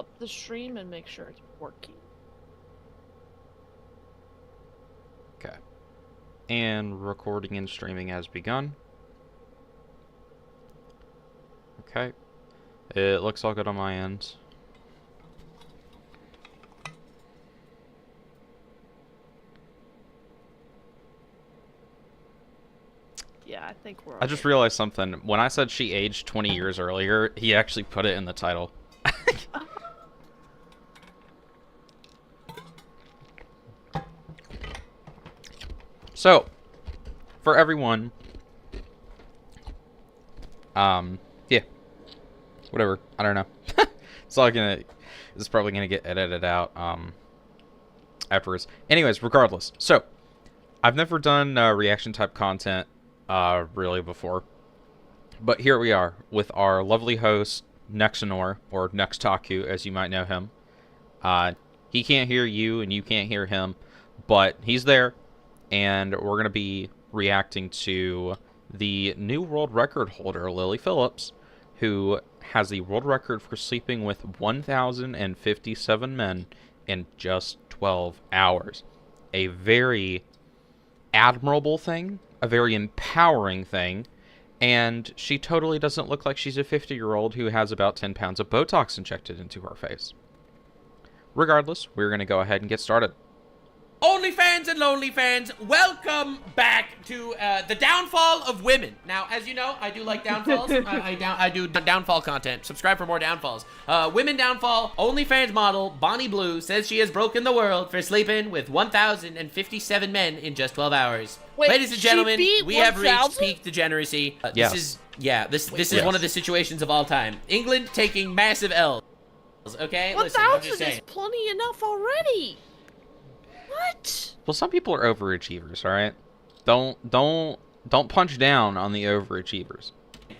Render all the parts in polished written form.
up the stream and make sure it's working. Okay. And recording and streaming has begun. Okay. It looks all good on my end. Yeah, I think we're. I just realized something. When I said she aged 20 years earlier, he actually put it in the title. So, for everyone, yeah, whatever. I don't know. It's probably gonna get edited out, afterwards. Anyways, regardless. So, I've never done reaction type content, really before, but here we are with our lovely host Nuxanor, or Nuxtaku, as you might know him. He can't hear you, and you can't hear him, but he's there. And we're going to be reacting to the new world record holder, Lily Phillips, who has the world record for sleeping with 1,057 men in just 12 hours. A very admirable thing, a very empowering thing, and she totally doesn't look like she's a 50-year-old who has about 10 pounds of Botox injected into her face. Regardless, we're going to go ahead and get started. OnlyFans and LonelyFans, welcome back to the downfall of women. Now, as you know, I do like downfalls. I do downfall content. Subscribe for more downfalls. Women downfall. OnlyFans model Bonnie Blue says she has broken the world for sleeping with 1,057 men in just 12 hours. Wait, ladies and gentlemen, we have reached 1,000? peak degeneracy. Yes. This is one of the situations of all time. England taking massive L's. Okay, listen, I'm 1,000 just saying. is plenty enough already. What? Well, some people are overachievers, all right? Don't punch down on the overachievers.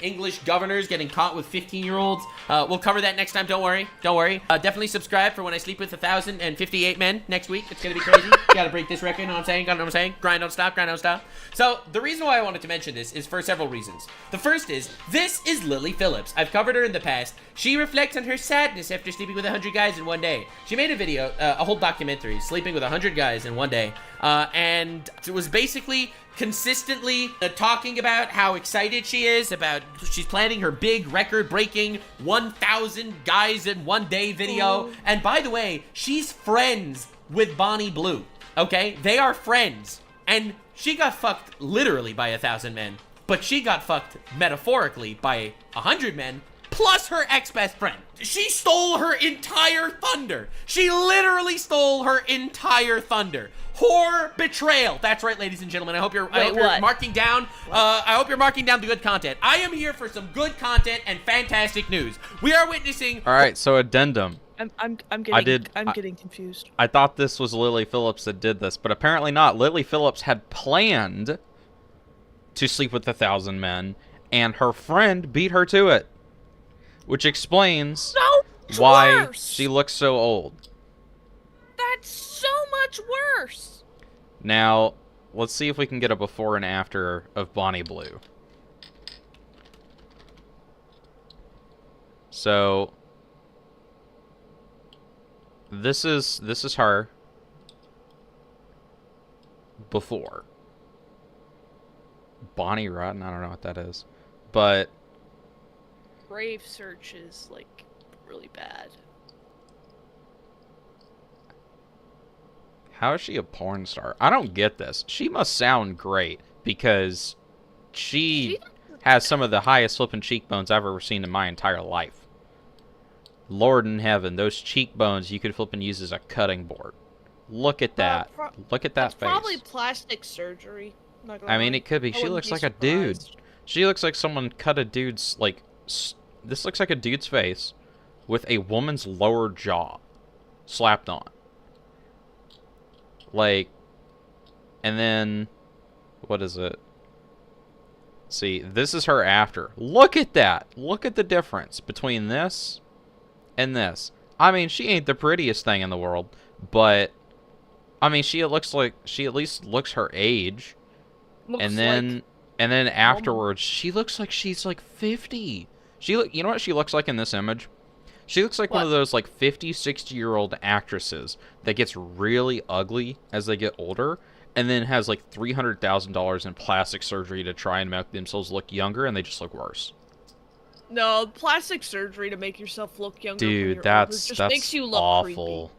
English governors getting caught with 15-year-olds. We'll cover that next time. Don't worry. Don't worry. Definitely subscribe for when I sleep with 1,058 men next week. It's gonna be crazy. Gotta break this record. You know what I'm saying? Got what I'm saying? Grind don't stop. Grind don't stop. So the reason why I wanted to mention this is for several reasons. The first is this is Lily Phillips. I've covered her in the past. She reflects on her sadness after sleeping with 100 guys in one day. She made a video, a whole documentary, sleeping with 100 guys in one day, and it was basically consistently talking about how excited she is about she's planning her big record-breaking 1,000 guys in one day video. Ooh. And by the way, she's friends with Bonnie Blue. Okay, they are friends, and she got fucked literally by 1,000 men, but she got fucked metaphorically by 100 men plus her ex-best friend. She stole her entire thunder. She literally stole her entire thunder. Whore betrayal. That's right, ladies and gentlemen. I hope you're marking down. I hope you're marking down the good content. I am here for some good content and fantastic news. We are witnessing. All right, so addendum. I'm getting confused. I thought this was Lily Phillips that did this, but apparently not. Lily Phillips had planned to sleep with 1,000 men, and her friend beat her to it, which explains why she looks so old. That's so much worse. Now, let's see if we can get a before and after of Bonnie Blue. So, this is her before. Bonnie Rotten, I don't know what that is, but Grave search is like really bad. how is she a porn star? I don't get this. She must sound great because she has some of the highest flipping cheekbones I've ever seen in my entire life. Lord in heaven, those cheekbones you could flip and use as a cutting board. Look at that. Look at that face. Probably plastic surgery. I mean, it could be. She looks like a dude. She looks like someone cut a dude's, like, this looks like a dude's face with a woman's lower jaw slapped on. Like, and then, what is it? See, this is her after. Look at that. Look at the difference between this and this. I mean, she ain't the prettiest thing in the world, but, I mean, she looks like, she at least looks her age. And then afterwards, she looks like she's like 50. You know what she looks like in this image? She looks like one What? of those like 50, 60-year-old actresses that gets really ugly as they get older, and then has like $300,000 in plastic surgery to try and make themselves look younger, and they just look worse. No, plastic surgery to make yourself look younger when Dude, you're that's older just makes you look awful. creepy.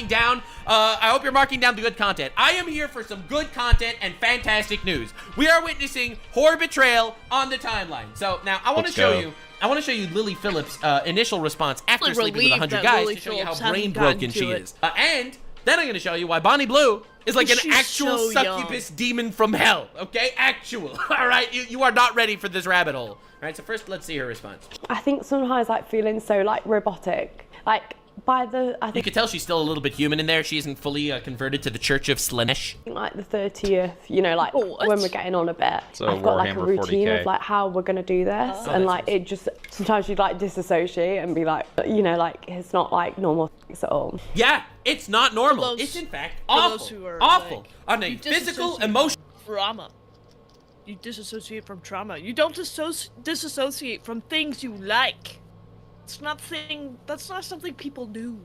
Down. I hope you're marking down the good content. I am here for some good content and fantastic news. We are witnessing whore betrayal on the timeline. So now I want to show you. I want to show you Lily Phillips' initial response after Really sleeping with relieved 100 that guys Lily to show you how Phillips hasn't brain gotten broken to she it. is. And then I'm going to show you why Bonnie Blue is like an She's actual so succubus demon from hell. Okay, actual. All right, you are not ready for this rabbit hole. All right, so first let's see her response. I think sometimes like feeling so like robotic, like by the I You think can tell she's still a little bit human in there. She isn't fully converted to the Church of Slanesh. like the 30th, you know, like What? when we're getting on a bit, So I've got like a Warhammer routine 40K. of like how we're gonna do this, Oh, and that's like nice. it just sometimes you like disassociate and be like, you know, like it's not like normal sex at all. Yeah, it's not normal. those- It's in fact for awful. those who are, Awful. like, On a you physical, disassociate emotional. from trauma. You disassociate from trauma. You don't disassociate from things you like. That's not something people do.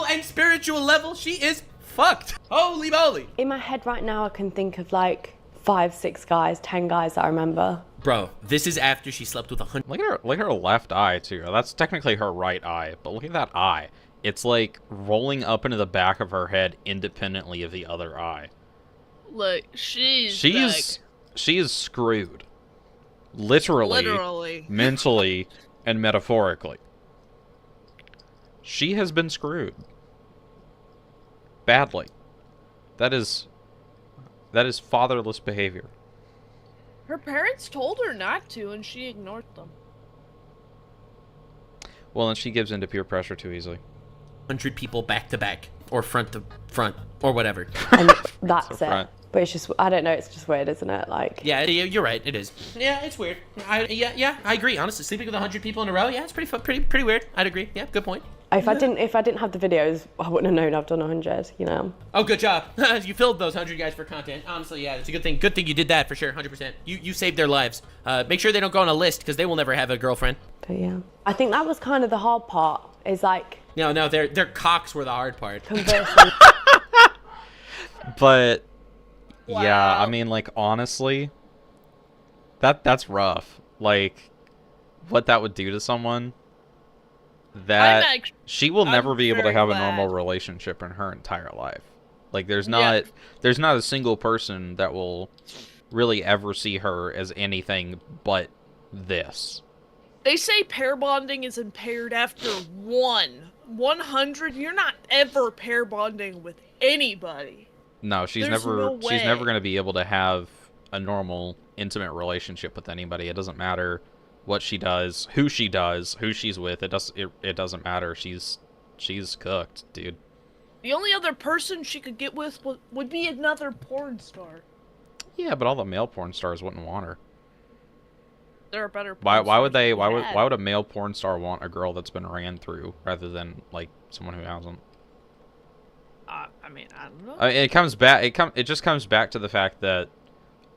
And spiritual level, she is fucked. Holy moly. In my head right now, I can think of like 5, 6 guys, 10 guys that I remember. Bro, this is after she slept with 100. Look at her left eye too. That's technically her right eye, but look at that eye. It's like rolling up into the back of her head independently of the other eye. Like she's She is screwed. Literally, mentally, and metaphorically. She has been screwed. Badly. That is fatherless behavior. her parents told her not to, and she ignored them. Well, and she gives in to peer pressure too easily. 100 people back to back, or front to front, or whatever. And that's So it. front. But it's just, I don't know, it's just weird, isn't it? Like, Yeah, you're right. It is. Yeah, it's weird. Yeah, I agree. Honestly, sleeping with 100 people in a row, yeah, it's pretty weird. I'd agree. Yeah, good point. if I didn't have the videos, I wouldn't have known I've done 100, you know? Oh, good job. You filled those 100 guys for content. Honestly, yeah, it's a good thing. Good thing you did that for sure, 100%. You saved their lives. Make sure they don't go on a list because they will never have a girlfriend. But yeah. I think that was kind of the hard part, is like No, their cocks were the hard part. conversing. But yeah, I Wow. mean, like, honestly, that's rough. Like, what that would do to someone, that she will I'm never be able to very have a glad. normal relationship in her entire life. Like, there's Yeah. not a single person that will really ever see her as anything but this. They say pair bonding is impaired after 100. You're not ever pair bonding with anybody. No, she's There's never no she's never way. going to be able to have a normal intimate relationship with anybody. It doesn't matter what she does, who she's with. It doesn't matter. She's cooked, dude. The only other person she could get with would be another porn star. Yeah, but all the male porn stars wouldn't want her. There are better. Why porn would stars they to be had. why would a male porn star want a girl that's been ran through rather than like someone who hasn't? I mean, I don't know. It just comes back to the fact that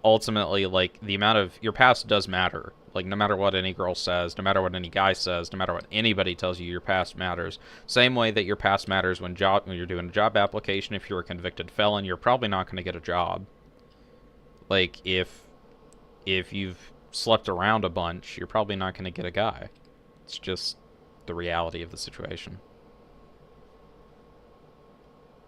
ultimately, like, the amount of your past does matter. Like, no matter what any girl says, no matter what any guy says, no matter what anybody tells you, your past matters. Same way that your past matters when you're doing a job application. If you're a convicted felon, you're probably not going to get a job. Like, if you've slept around a bunch, you're probably not going to get a guy. It's just the reality of the situation.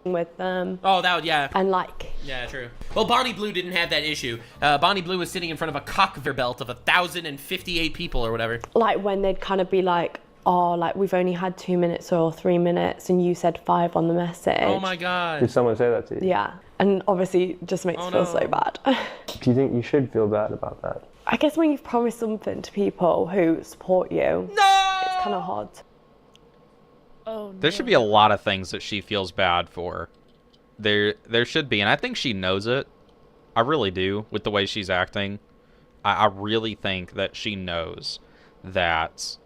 with them. Oh, yeah. And like, Yeah, true. Well, Bonnie Blue didn't have that issue. Bonnie Blue was sitting in front of a conveyor belt of 1,058 people or whatever. like when they'd kind of be like, oh, like we've only had 2 minutes or 3 minutes and you said 5 on the message. Oh my god. Did someone say that to you? Yeah. And obviously it just makes Oh, me feel no. so bad. Do you think you should feel bad about that? I guess when you've promised something to people who support you, No! it's kind of hard. Oh, There should be a lot of things that she feels bad for. There should be, and I think she knows it. I really do, with the way she's acting. I really think that she knows that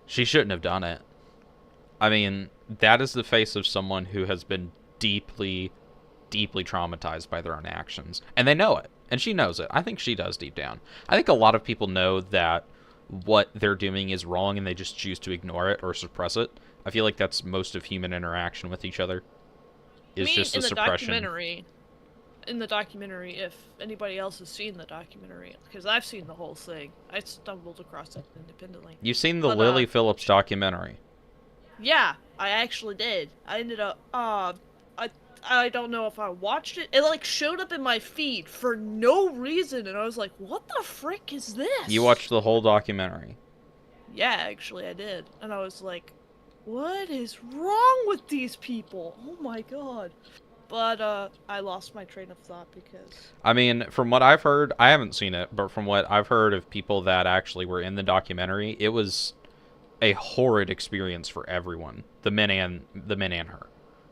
she shouldn't have done it. I mean, that is the face of someone who has been deeply, deeply traumatized by their own actions. And they know it. And she knows it. I think she does deep down. I think a lot of people know that what they're doing is wrong and they just choose to ignore it or suppress it. I feel like that's most of human interaction with each other. Is just a suppression. In the documentary, if anybody else has seen the documentary, because I've seen the whole thing. I stumbled across it independently. You've seen the Lily Phillips documentary? Yeah, I actually did. I ended up, I don't know if I watched it. It, like, showed up in my feed for no reason, and I was like, what the frick is this? You watched the whole documentary? Yeah, actually, I did. And I was like, what is wrong with these people? Oh my god. But, I lost my train of thought because... I mean, from what I've heard, I haven't seen it, but from what I've heard of people that actually were in the documentary, it was a horrid experience for everyone. The men and her.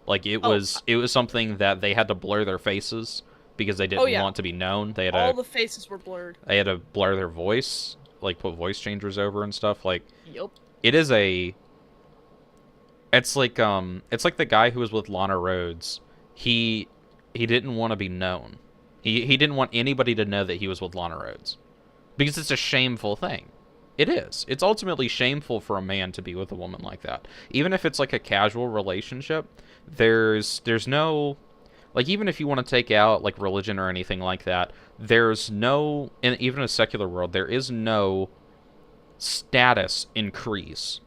Like, it was something that they had to blur their faces because they didn't want to be known. They had all the faces were blurred. They had to blur their voice, like put voice changers over and stuff. Like, yep. It is a... It's like the guy who was with Lana Rhoades. He didn't want to be known. He didn't want anybody to know that he was with Lana Rhoades. Because it's a shameful thing. It is. It's ultimately shameful for a man to be with a woman like that. Even if it's like a casual relationship, there's no... Like, even if you want to take out, like, religion or anything like that, there's no... In even a secular world, there is no status increase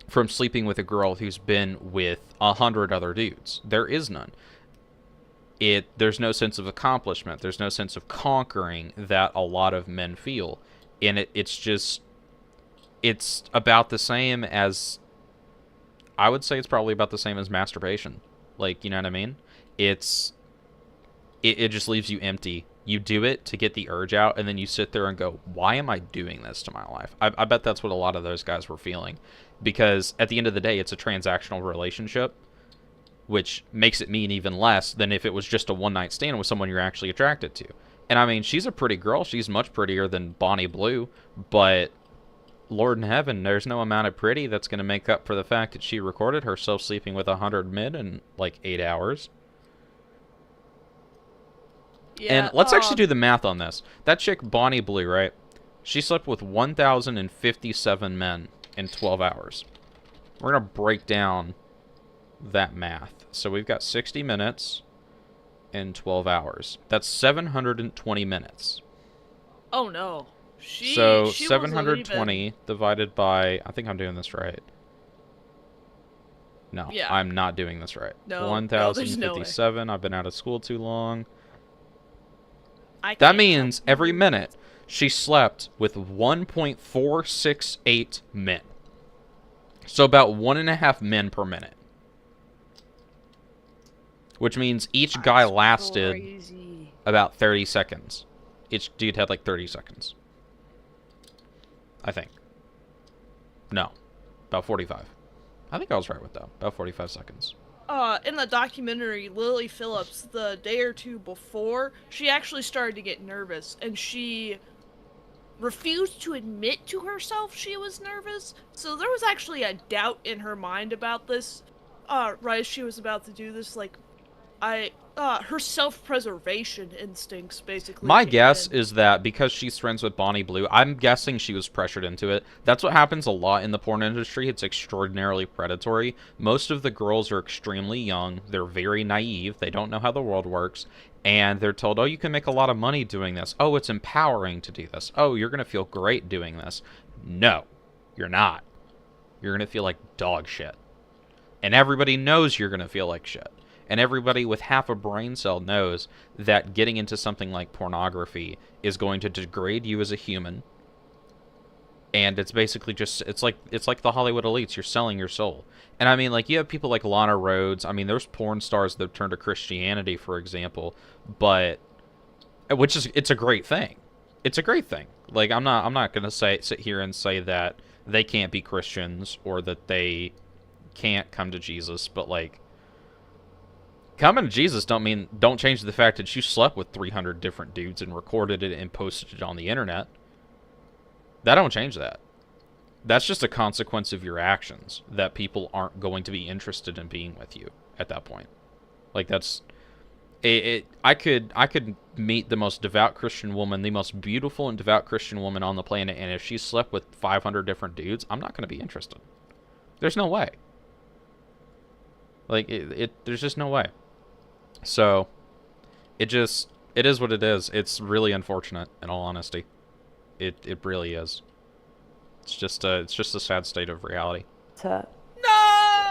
from sleeping with a girl who's been with 100 other dudes. There is none. There's no sense of accomplishment. There's no sense of conquering that a lot of men feel. And it's about the same as... I would say it's probably about the same as masturbation. Like, you know what I mean? It just leaves you empty. You do it to get the urge out, and then you sit there and go, why am I doing this to my life? I bet that's what a lot of those guys were feeling. Because at the end of the day, it's a transactional relationship, which makes it mean even less than if it was just a one-night stand with someone you're actually attracted to. And I mean, she's a pretty girl. She's much prettier than Bonnie Blue, but Lord in heaven, there's no amount of pretty that's going to make up for the fact that she recorded herself sleeping with 100 men in like 8 hours. Yeah, and let's actually do the math on this. That chick, Bonnie Blue, right? She slept with 1,057 men in 12 hours. We're going to break down that math. So we've got 60 minutes in 12 hours. That's 720 minutes. Oh, no. She 720 divided by... I think I'm doing this right. No, yeah. I'm not doing this right. No, 1,057. I've been out of school too long. That means every minute she slept with 1.468 men. So about 1.5 men per minute. Which means each guy lasted about 30 seconds. Each dude had like 30 seconds. I think. No. About 45. I think I was right with that. About 45 seconds. In the documentary, Lily Phillips, the day or two before, she actually started to get nervous, and she refused to admit to herself she was nervous. So there was actually a doubt in her mind about this, right as she was about to do this. Like, her self-preservation instincts, basically. My guess is that because she's friends with Bonnie Blue, I'm guessing she was pressured into it. That's what happens a lot in the porn industry. It's extraordinarily predatory. Most of the girls are extremely young. They're very naive. They don't know how the world works. And they're told, oh, you can make a lot of money doing this. Oh, it's empowering to do this. Oh, you're going to feel great doing this. No, you're not. You're going to feel like dog shit. And everybody knows you're going to feel like shit. And everybody with half a brain cell knows that getting into something like pornography is going to degrade you as a human. And it's basically just, it's like the Hollywood elites. You're selling your soul. And I mean, like, you have people like Lana Rhoades. I mean, there's porn stars that turn to Christianity, for example. But, it's a great thing. It's a great thing. Like, I'm not going to sit here and say that they can't be Christians or that they can't come to Jesus. But, like, coming to Jesus don't change the fact that you slept with 300 different dudes and recorded it and posted it on the internet. That don't change that. That's just a consequence of your actions, that people aren't going to be interested in being with you at that point. Like, I could meet the most devout Christian woman, the most beautiful and devout Christian woman on the planet, and if she slept with 500 different dudes, I'm not going to be interested. There's no way. Like, there's just no way. So, it is what it is. It's really unfortunate, in all honesty. It really is. It's just a sad state of reality. To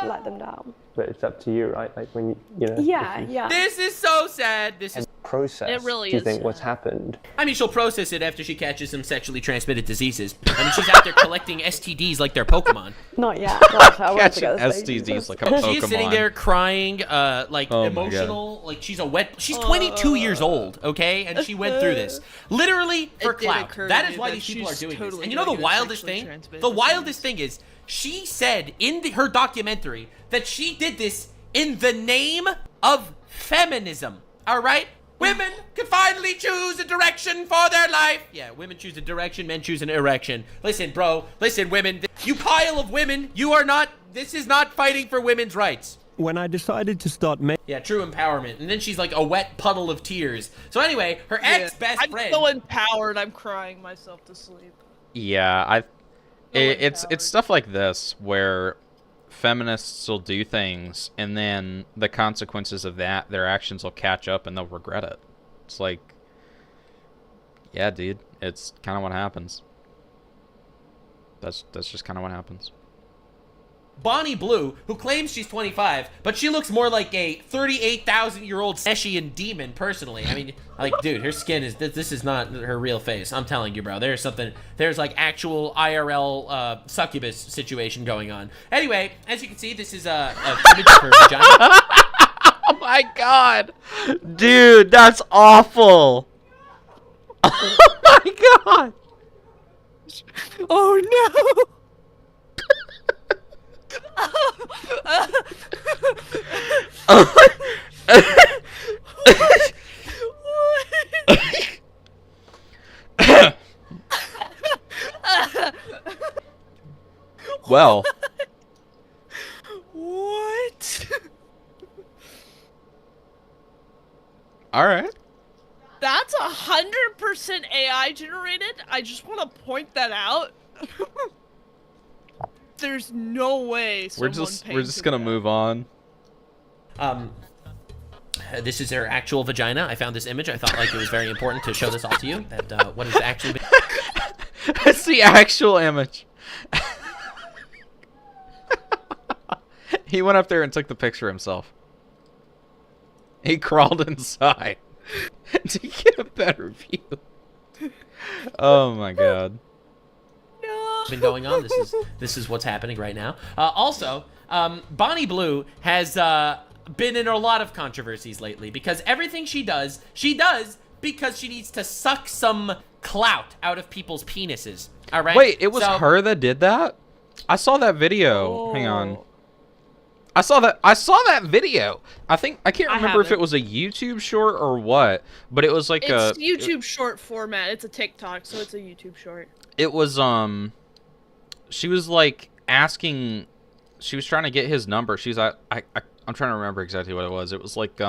let them down. But it's up to you, right? Like when you know. Yeah. This is so sad. This is. Process. It really do you is think what's sad. happened? I mean, she'll process it after she catches some sexually transmitted diseases. I mean, she's out there collecting STDs like they're Pokemon. Not yet. Not I want to Catching get the STDs like a Pokemon. She's sitting there crying, like Oh my emotional, like she's 22 years old, okay, and she went through this literally for It did clout. occur to That me is why that these people are she's doing this. totally And you know the gonna get wildest sexually thing? transmitted The disease. wildest thing is she said in her documentary that she did this in the name of feminism. All right. Women can finally choose a direction for their life. Yeah, women choose a direction, men choose an erection. Listen, bro. Listen, women. You pile of women. You are not. This is not fighting for women's rights. When I decided to start Yeah, true empowerment. And then she's like a wet puddle of tears. So anyway, her ex-best I'm friend. so empowered. I'm crying myself to sleep. Yeah, it's stuff like this where feminists will do things, and then the consequences of that, their actions will catch up, and they'll regret it. It's like, yeah, dude, it's kind of what happens. That's just kind of what happens. Bonnie Blue, who claims she's 25, but she looks more like a 38,000-year-old Seshian demon, personally. I mean, like, dude, her skin is... This is not her real face. I'm telling you, bro. There's something... There's, like, actual IRL succubus situation going on. Anyway, as you can see, this is a image of her vagina. Oh my god! Dude, that's awful! Oh my god! Oh no! Well, What? all right. That's 100% AI generated. I just want to point that out. There's no way. We're just gonna move on. This is her actual vagina. I found this image. I thought like it was very important to show this all to you. That what is actually. It's the actual image. He went up there and took the picture himself. He crawled inside to get a better view. Oh my god. Been going on. This is what's happening right now. Also, Bonnie Blue has been in a lot of controversies lately because everything she does because she needs to suck some clout out of people's penises. All right. Wait, it was her that did that? I saw that video. Hang on. I saw that video. I can't remember if it was a YouTube short or what, but it was like it's YouTube short format. It's a TikTok, so it's a YouTube short. It was she was like asking, she was trying to get his number. I'm trying to remember exactly what it was. It was like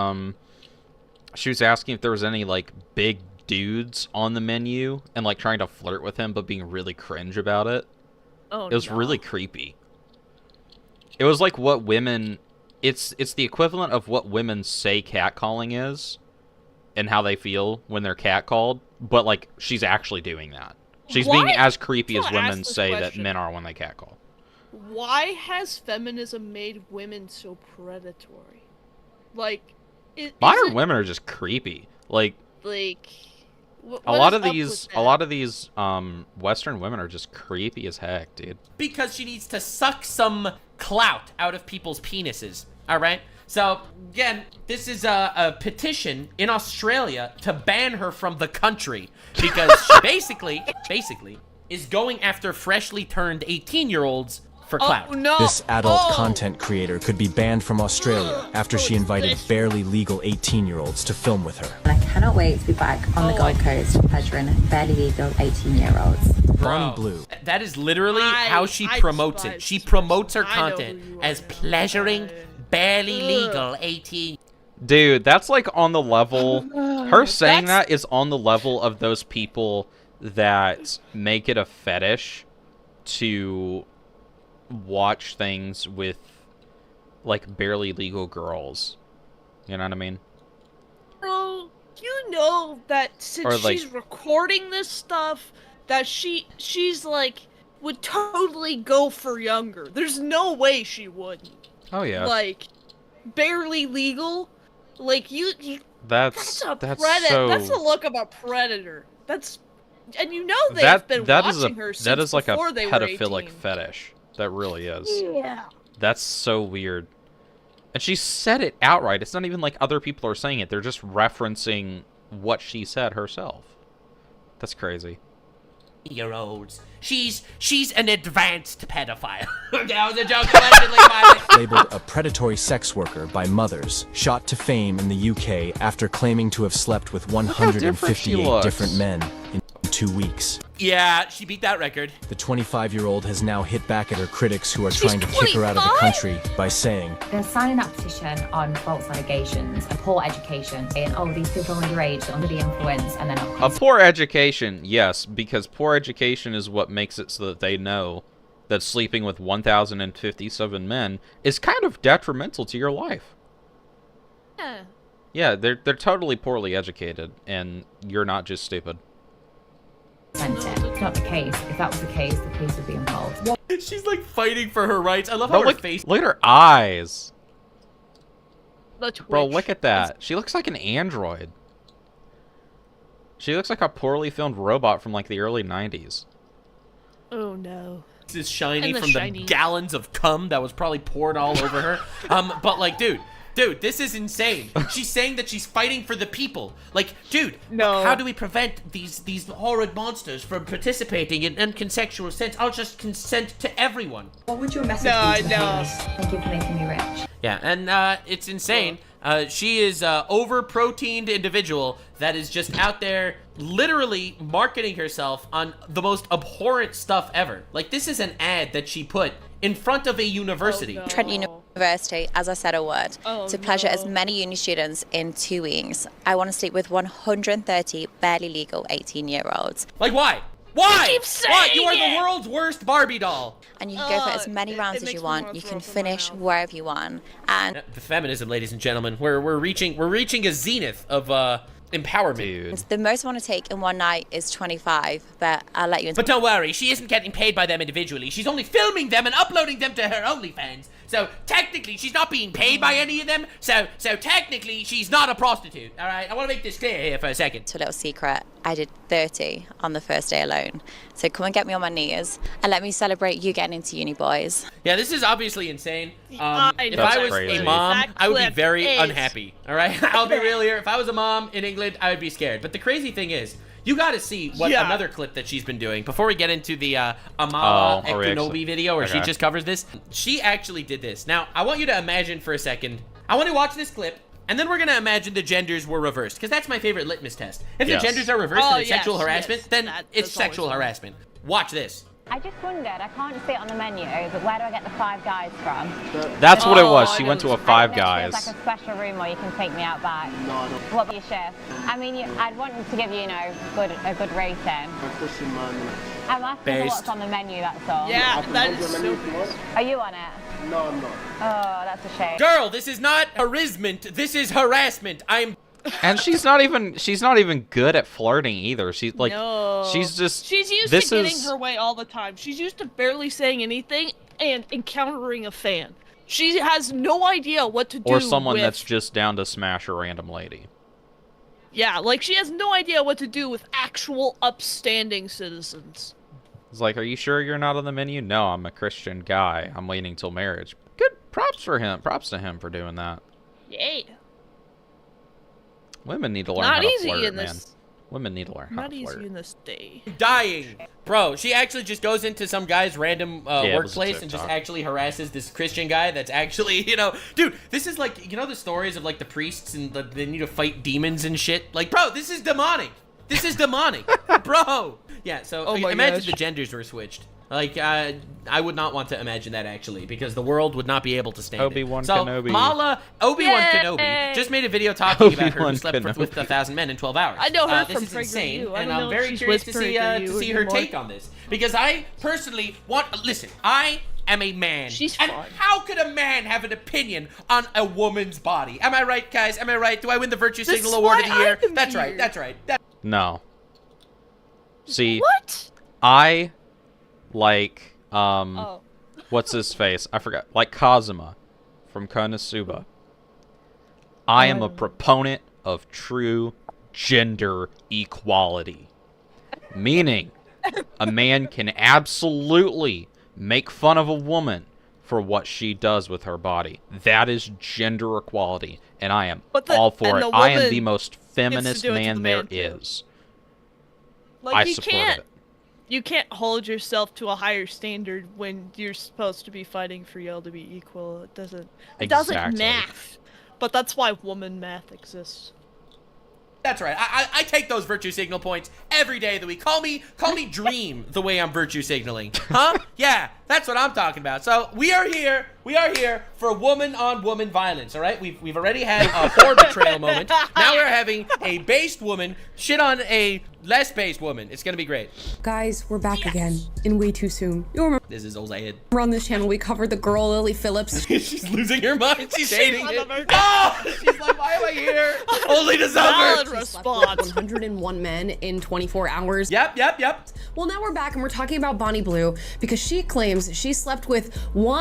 she was asking if there was any like big dudes on the menu and like trying to flirt with him but being really cringe about it. Oh, it was really creepy. It was like what women, it's the equivalent of what women say catcalling is and how they feel when they're catcalled, but like she's actually doing that. She's being as creepy as women say that men are when they catcall. Why has feminism made women so predatory? Like, modern women are just creepy. Like a lot of these Western women are just creepy as heck, dude. Because she needs to suck some clout out of people's penises. All right. So again, this is a petition in Australia to ban her from the country because she basically is going after freshly turned 18-year-olds for clout. Oh, no. This adult content creator could be banned from Australia after she invited barely legal 18-year-olds to film with her. I cannot wait to be back on the Gold Coast pleasuring barely legal 18-year-olds. Bonnie Blue. That is literally how she promotes it. She promotes her content as pleasuring barely legal 18. Dude, that's like on the level. Her saying That's- that is on the level of those people that make it a fetish to watch things with like barely legal girls. You know what I mean? Bro, you know that since Or, like- she's recording this stuff, that she's like would totally go for younger. There's no way she wouldn't. Oh yeah. Like, barely legal. Like That's predator. so. That's the look of a predator. That's, and you know they've been watching her since that is like a before they were pedophilic 18. fetish. That really is. Yeah. That's so weird. And she said it outright. It's not even like other people are saying it. They're just referencing what she said herself. That's crazy. Year-olds. She's an advanced pedophile. That was a joke. Allegedly, by Labeled a predatory sex worker by mothers, shot to fame in the UK after claiming to have slept with how different she 158 looks. different men in 2 weeks. Yeah, she beat that record. The 25-year-old has now hit back at her critics who are trying to kick her out of the 25? country by saying, They're signing that petition on false allegations and poor education, saying, oh, these people are underage, they're under the influence, and then A poor education, yes, because poor education is what makes it so that they know that sleeping with 1,057 men is kind of detrimental to your life. Yeah. Yeah, they're totally poorly educated, and you're not just stupid. sent it. It's not the case. If that was the case, the police would be involved. She's like fighting for her rights. I love Bro, how her look, face. look at her eyes. The Twitch. Bro, look at that. She looks like an android. She looks like a poorly filmed robot from like the early 90s. Oh no. Is shiny And the from shiny. the gallons of cum that was probably poured all over her. But like, dude, this is insane. She's saying that she's fighting for the people. Like, dude, No. how do we prevent these horrid monsters from participating in unconsensual sex? I'll just consent to everyone. What would your message No, I be to know. haters? Thank you for making me rich. Yeah, and it's insane. She is over-proteined individual that is just out there literally marketing herself on the most abhorrent stuff ever. Like, this is an ad that she put in front of a university. Oh, no. Trent University, as I said a word, Oh, to pleasure as no. many uni students in 2 weeks. I want to sleep with 130 barely legal 18-year-olds. Like, why? Why? keep Why? You are saying the it! world's worst Barbie doll. And you can go for as many it rounds as makes you me want. wanna You throw can up in my finish mouth. wherever you want. And The feminism, ladies and gentlemen. We're reaching a zenith of empowerment. Dude. the most I want to take in one night is 25, but I'll let you into But don't worry, she isn't getting paid by them individually. She's only filming them and uploading them to her OnlyFans. So technically, she's not being paid by any of them. So technically, she's not a prostitute. All right, I want to make this clear here for a second. a little secret. I did 30 on the first day alone. So come and get me on my knees and let me celebrate you getting into uni, boys. Yeah, this is obviously insane. I If know I that was crazy. a mom, That I would be clip very is- unhappy. All right, I'll be real here. If I was a mom in England, I would be scared. But the crazy thing is, you got to see what Yeah. another clip that she's been doing before we get into the Amala Oh, are we Ektonobi actually- video where she okay. just covers this. She actually did this. Now, I want you to imagine for a second. I want to watch this clip. And then we're going to imagine the genders were reversed. Because that's my favorite litmus test. If Yes. the genders are reversed Oh, and it's yes, sexual harassment, yes. then it's That's always sexual fun. harassment. Watch this. I just wondered, I can't see it on the menu, but where do I get the Five Guys from? That's what it was. Oh, She I went to know a this- Five There's Guys. like a special room where you can take me out back. What about your shift? I mean, I'd want to give you, a good rating. I'm asking for Based. what's on the menu, that's all. Yeah, that is so Are you on it? No, I'm not. Oh, that's a shame. Girl, this is not harassment. This is harassment. I'm And she's not even good at flirting either. She's like No. she's just She's used this to getting is her way all the time. She's used to barely saying anything and encountering a fan. She has no idea what to do or someone with... that's just down to smash a random lady. Yeah, like she has no idea what to do with actual upstanding citizens. It's like, are you sure you're not on the menu? No, I'm a Christian guy. I'm waiting till marriage. Good props for him. Props to him for doing that. Yeah. Women need to learn Not how to easy flirt, in man. this. Women need to learn how Not to easy flirt. in this day. dying. Bro, she actually just goes into some guy's random it was a workplace and just TikTok. actually harasses this Christian guy that's actually, dude, this is like, the stories of like the priests and they need to fight demons and shit. Like, bro, this is demonic. This is demonic, bro. Yeah. So Oh my imagine gosh. the genders were switched. Like, I would not want to imagine that, actually, because the world would not be able to stand Obi-Wan it. So, Kenobi. Obi-Wan Yay! Kenobi just made a video talking about her who Obi-Wan slept with Kenobi. 1,000 men in 12 hours. I know her This from is insane, PragerU. I and don't I'm know very if she's curious with to see PragerU her anymore. take on this. Because I personally want... Listen, I am a man. She's and fine. how could a man have an opinion on a woman's body? Am I right, guys? Am I right? Do I win the Virtue This Signal is Award of why the year? I'm That's right. here. That's right. No. See, What? I like Oh. what's his face? I forgot. Like Kazuma from Konosuba. I am a proponent of true gender equality. Meaning, a man can absolutely make fun of a woman for what she does with her body. That is gender equality, and I am all for it. I am the most feminist do it to man the there man, too. is. Like, I you support can't, it. You can't hold yourself to a higher standard when you're supposed to be fighting for y'all to be equal. It doesn't Exactly. math. But that's why woman math exists. That's right. I take those virtue signal points every day of the week. Call me Dream the way I'm virtue signaling. Huh? Yeah, that's what I'm talking about. So we are here for woman-on-woman violence, all right? We've already had a whore betrayal moment. Now we're having a based woman shit on a less based woman. It's gonna be great. Guys, we're back again, and way too soon. You'll remember This is Old Ed. on this channel we covered the girl Lily Phillips. She's losing her mind. She's hating it. her. Oh, she's like, why am I here? Only to Valid suffer. response. 101 men in 24 hours. Yep. Well, now we're back and we're talking about Bonnie Blue because she claims she slept with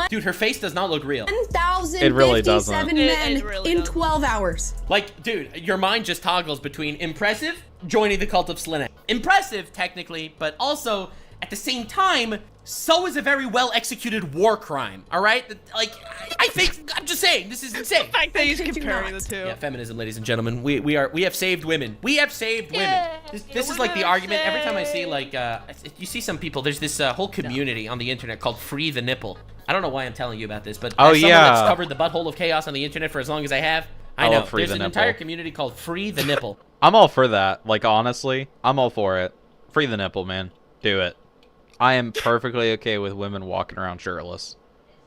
Dude, her face does not look real. 1,057 It really doesn't. men It really in doesn't. 12 hours. Like, dude, your mind just toggles between impressive, joining the cult of Slanesh. Impressive, technically, but also, at the same time, so is a very well-executed war crime, all right? Like, I think, I'm just saying, this is insane. The fact that he's I do comparing not. the two. Yeah, feminism, ladies and gentlemen. We have saved women. We have saved women. This is like the women argument. Every time I see, saved. like, you see some people, there's this whole community on the internet called Free the Nipple. I don't know why I'm telling you about this, but Oh, as someone yeah. that's covered the butthole of chaos on the internet for as long as I have, I I know. love Free There's the an Nipple. entire community called Free the Nipple. I'm all for that. Like, honestly, I'm all for it. Free the nipple, man. Do it. I am perfectly okay with women walking around shirtless.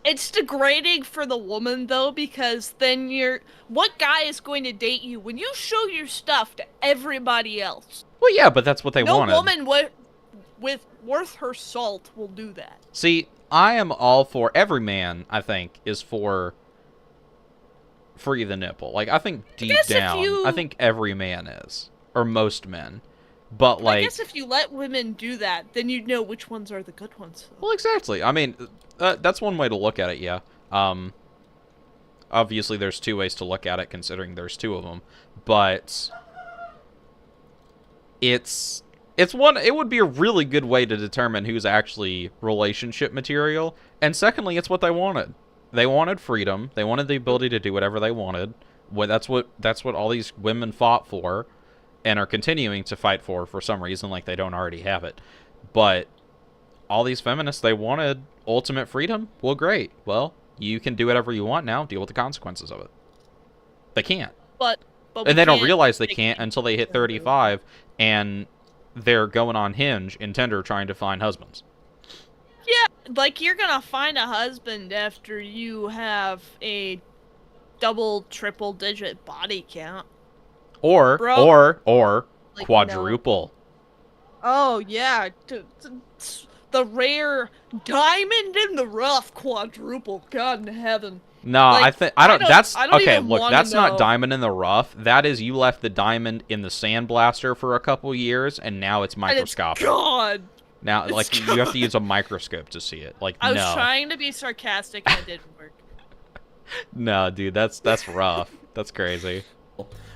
It's degrading for the woman, though, because then what guy is going to date you when you show your stuff to everybody else? Well, yeah, but that's what they No wanted. woman with worth her salt will do that. See, I am all for... Every man, I think, is for free the nipple. Like, I think deep guess if down, you- I think every man is. Or most men. But, like... I guess if you let women do that, then you'd know which ones are the good ones. Well, exactly. I mean, that's one way to look at it, yeah. Obviously, there's two ways to look at it, considering there's two of them. But... It would be a really good way to determine who's actually relationship material. And secondly, it's what they wanted. They wanted freedom. They wanted the ability to do whatever they wanted. That's what all these women fought for, and are continuing to fight for some reason, like they don't already have it. But all these feminists, they wanted ultimate freedom. Well, great. Well, you can do whatever you want now. Deal with the consequences of it. They can't. But And they don't realize they can't until they hit 35, and they're going on Hinge and Tinder trying to find husbands. Yeah, like you're gonna find a husband after you have a double, triple digit body count. Or Like, quadruple. Oh yeah, the rare diamond in the rough quadruple. God in heaven. No, Like, I don't. That's I don't okay. even Look, wanna that's not know. diamond in the rough. That is you left the diamond in the sandblaster for a couple years, and now it's And it's microscopic. God. Now, It's like you have to use a microscope to see it. Like I was no, trying to be sarcastic and it didn't work. no, dude, that's rough. That's crazy.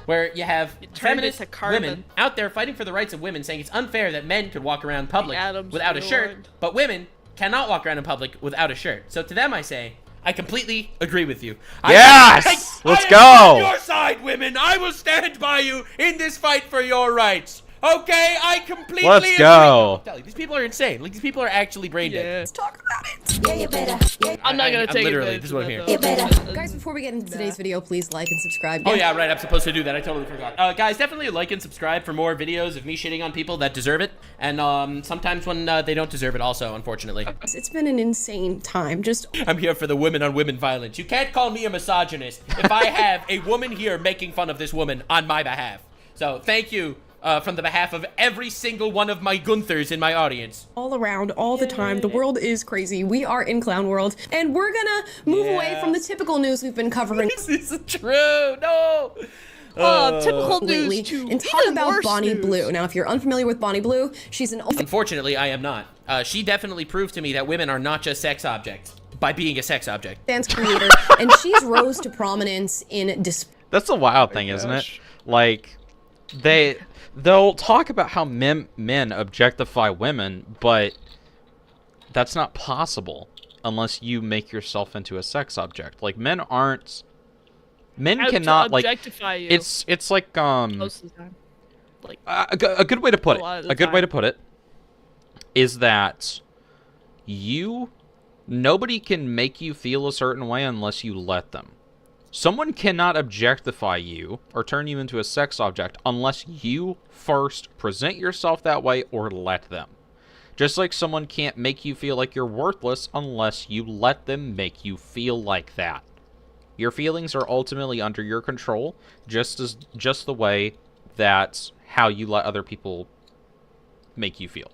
Where you have It turned feminist into carbon. women out there fighting for the rights of women, saying it's unfair that men could walk around in public Adam's without a shirt, rewind. but women cannot walk around in public without a shirt. So to them I say, I completely agree with you. Yes! Let's I am go! on your side, women! I will stand by you in this fight for your rights! Okay, I completely Let's agree. go. I'm telling you, these people are insane. Like, these people are actually brain dead. Yeah. Let's talk about I'm not gonna take literally, it. this is what I'm hearing. Guys, before we get into today's video, please like and subscribe. Oh yeah, right, I'm supposed to do that. I totally forgot. Guys, definitely like and subscribe for more videos of me shitting on people that deserve it. And sometimes when they don't deserve it also, unfortunately. It's been an insane time. I'm here for the women on women violence. You can't call me a misogynist if I have a woman here making fun of this woman on my behalf. So thank you from the behalf of every single one of my Gunthers in my audience. All around, all the time. The world is crazy. We are in clown world, and we're gonna move away from the typical news we've been covering. This is true. No. Typical lately, news to and talk even about worse Bonnie news. Blue. Now, if you're unfamiliar with Bonnie Blue, she's an Unfortunately, I am not. She definitely proved to me that women are not just sex objects by being a sex object. dance creator, and she's rose to prominence in That's the wild thing, isn't it? Like, they'll talk about how men objectify women, but that's not possible unless you make yourself into a sex object. Like, men cannot, like, objectify you. it's like Most of the time. Like, a good way to put a lot of it. the A good way to time. put it is that nobody can make you feel a certain way unless you let them. Someone cannot objectify you or turn you into a sex object unless you first present yourself that way or let them. Just like someone can't make you feel like you're worthless unless you let them make you feel like that. Your feelings are ultimately under your control, just the way that's how you let other people make you feel.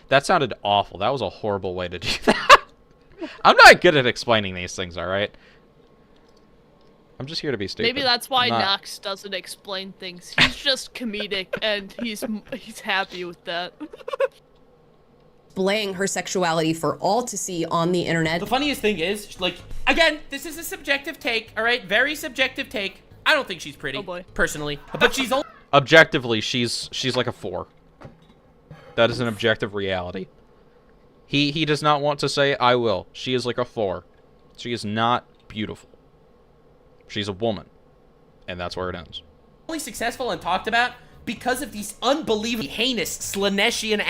That sounded awful. That was a horrible way to do that. I'm not good at explaining these things, alright? I'm just here to be stupid. Maybe that's why Not- Nux doesn't explain things. He's just comedic, and he's happy with that. displaying her sexuality for all to see on the internet. The funniest thing is, like, again, this is a subjective take, all right? Very subjective take. I don't think she's pretty, personally, but she's only... Objectively, she's like a 4. That is an objective reality. He does not want to say, I will. She is like a 4. She is not beautiful. She's a woman. And that's where it ends. only successful and talked about because of these unbelievably heinous Slaneshian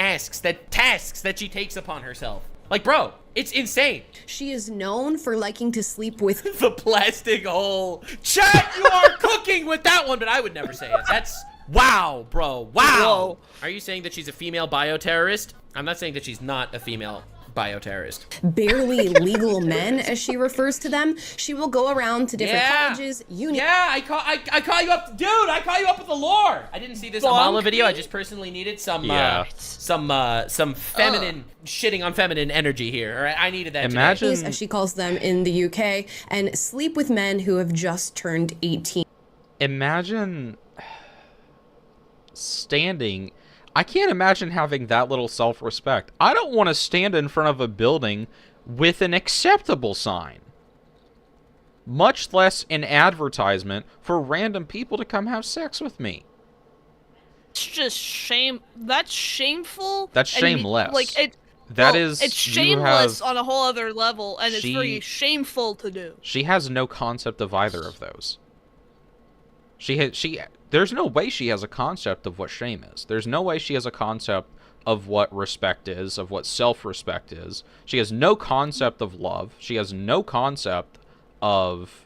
tasks that she takes upon herself. Like, bro, it's insane. She is known for liking to sleep with the plastic hole. Chat, you are cooking with that one, but I would never say it. That's wow, bro. Wow. Whoa. Are you saying that she's a female bioterrorist? I'm not saying that she's not a female bioterrorist. barely legal men, as she refers to them. She will go around to different colleges, Yeah, I call you up, dude. I call you up with the lore. I didn't see this Amala video. I just personally needed some feminine shitting on feminine energy here. All right, I needed that. Imagine, as she calls them in the UK, and sleep with men who have just turned 18. Imagine standing. I can't imagine having that little self-respect. I don't want to stand in front of a building with an acceptable sign. Much less an advertisement for random people to come have sex with me. It's just shame. That's shameful. That's shameless. It's shameless on a whole other level, and it's very shameful to do. She has no concept of either of those. There's no way she has a concept of what shame is. There's no way she has a concept of what respect is, of what self-respect is. She has no concept of love. She has no concept of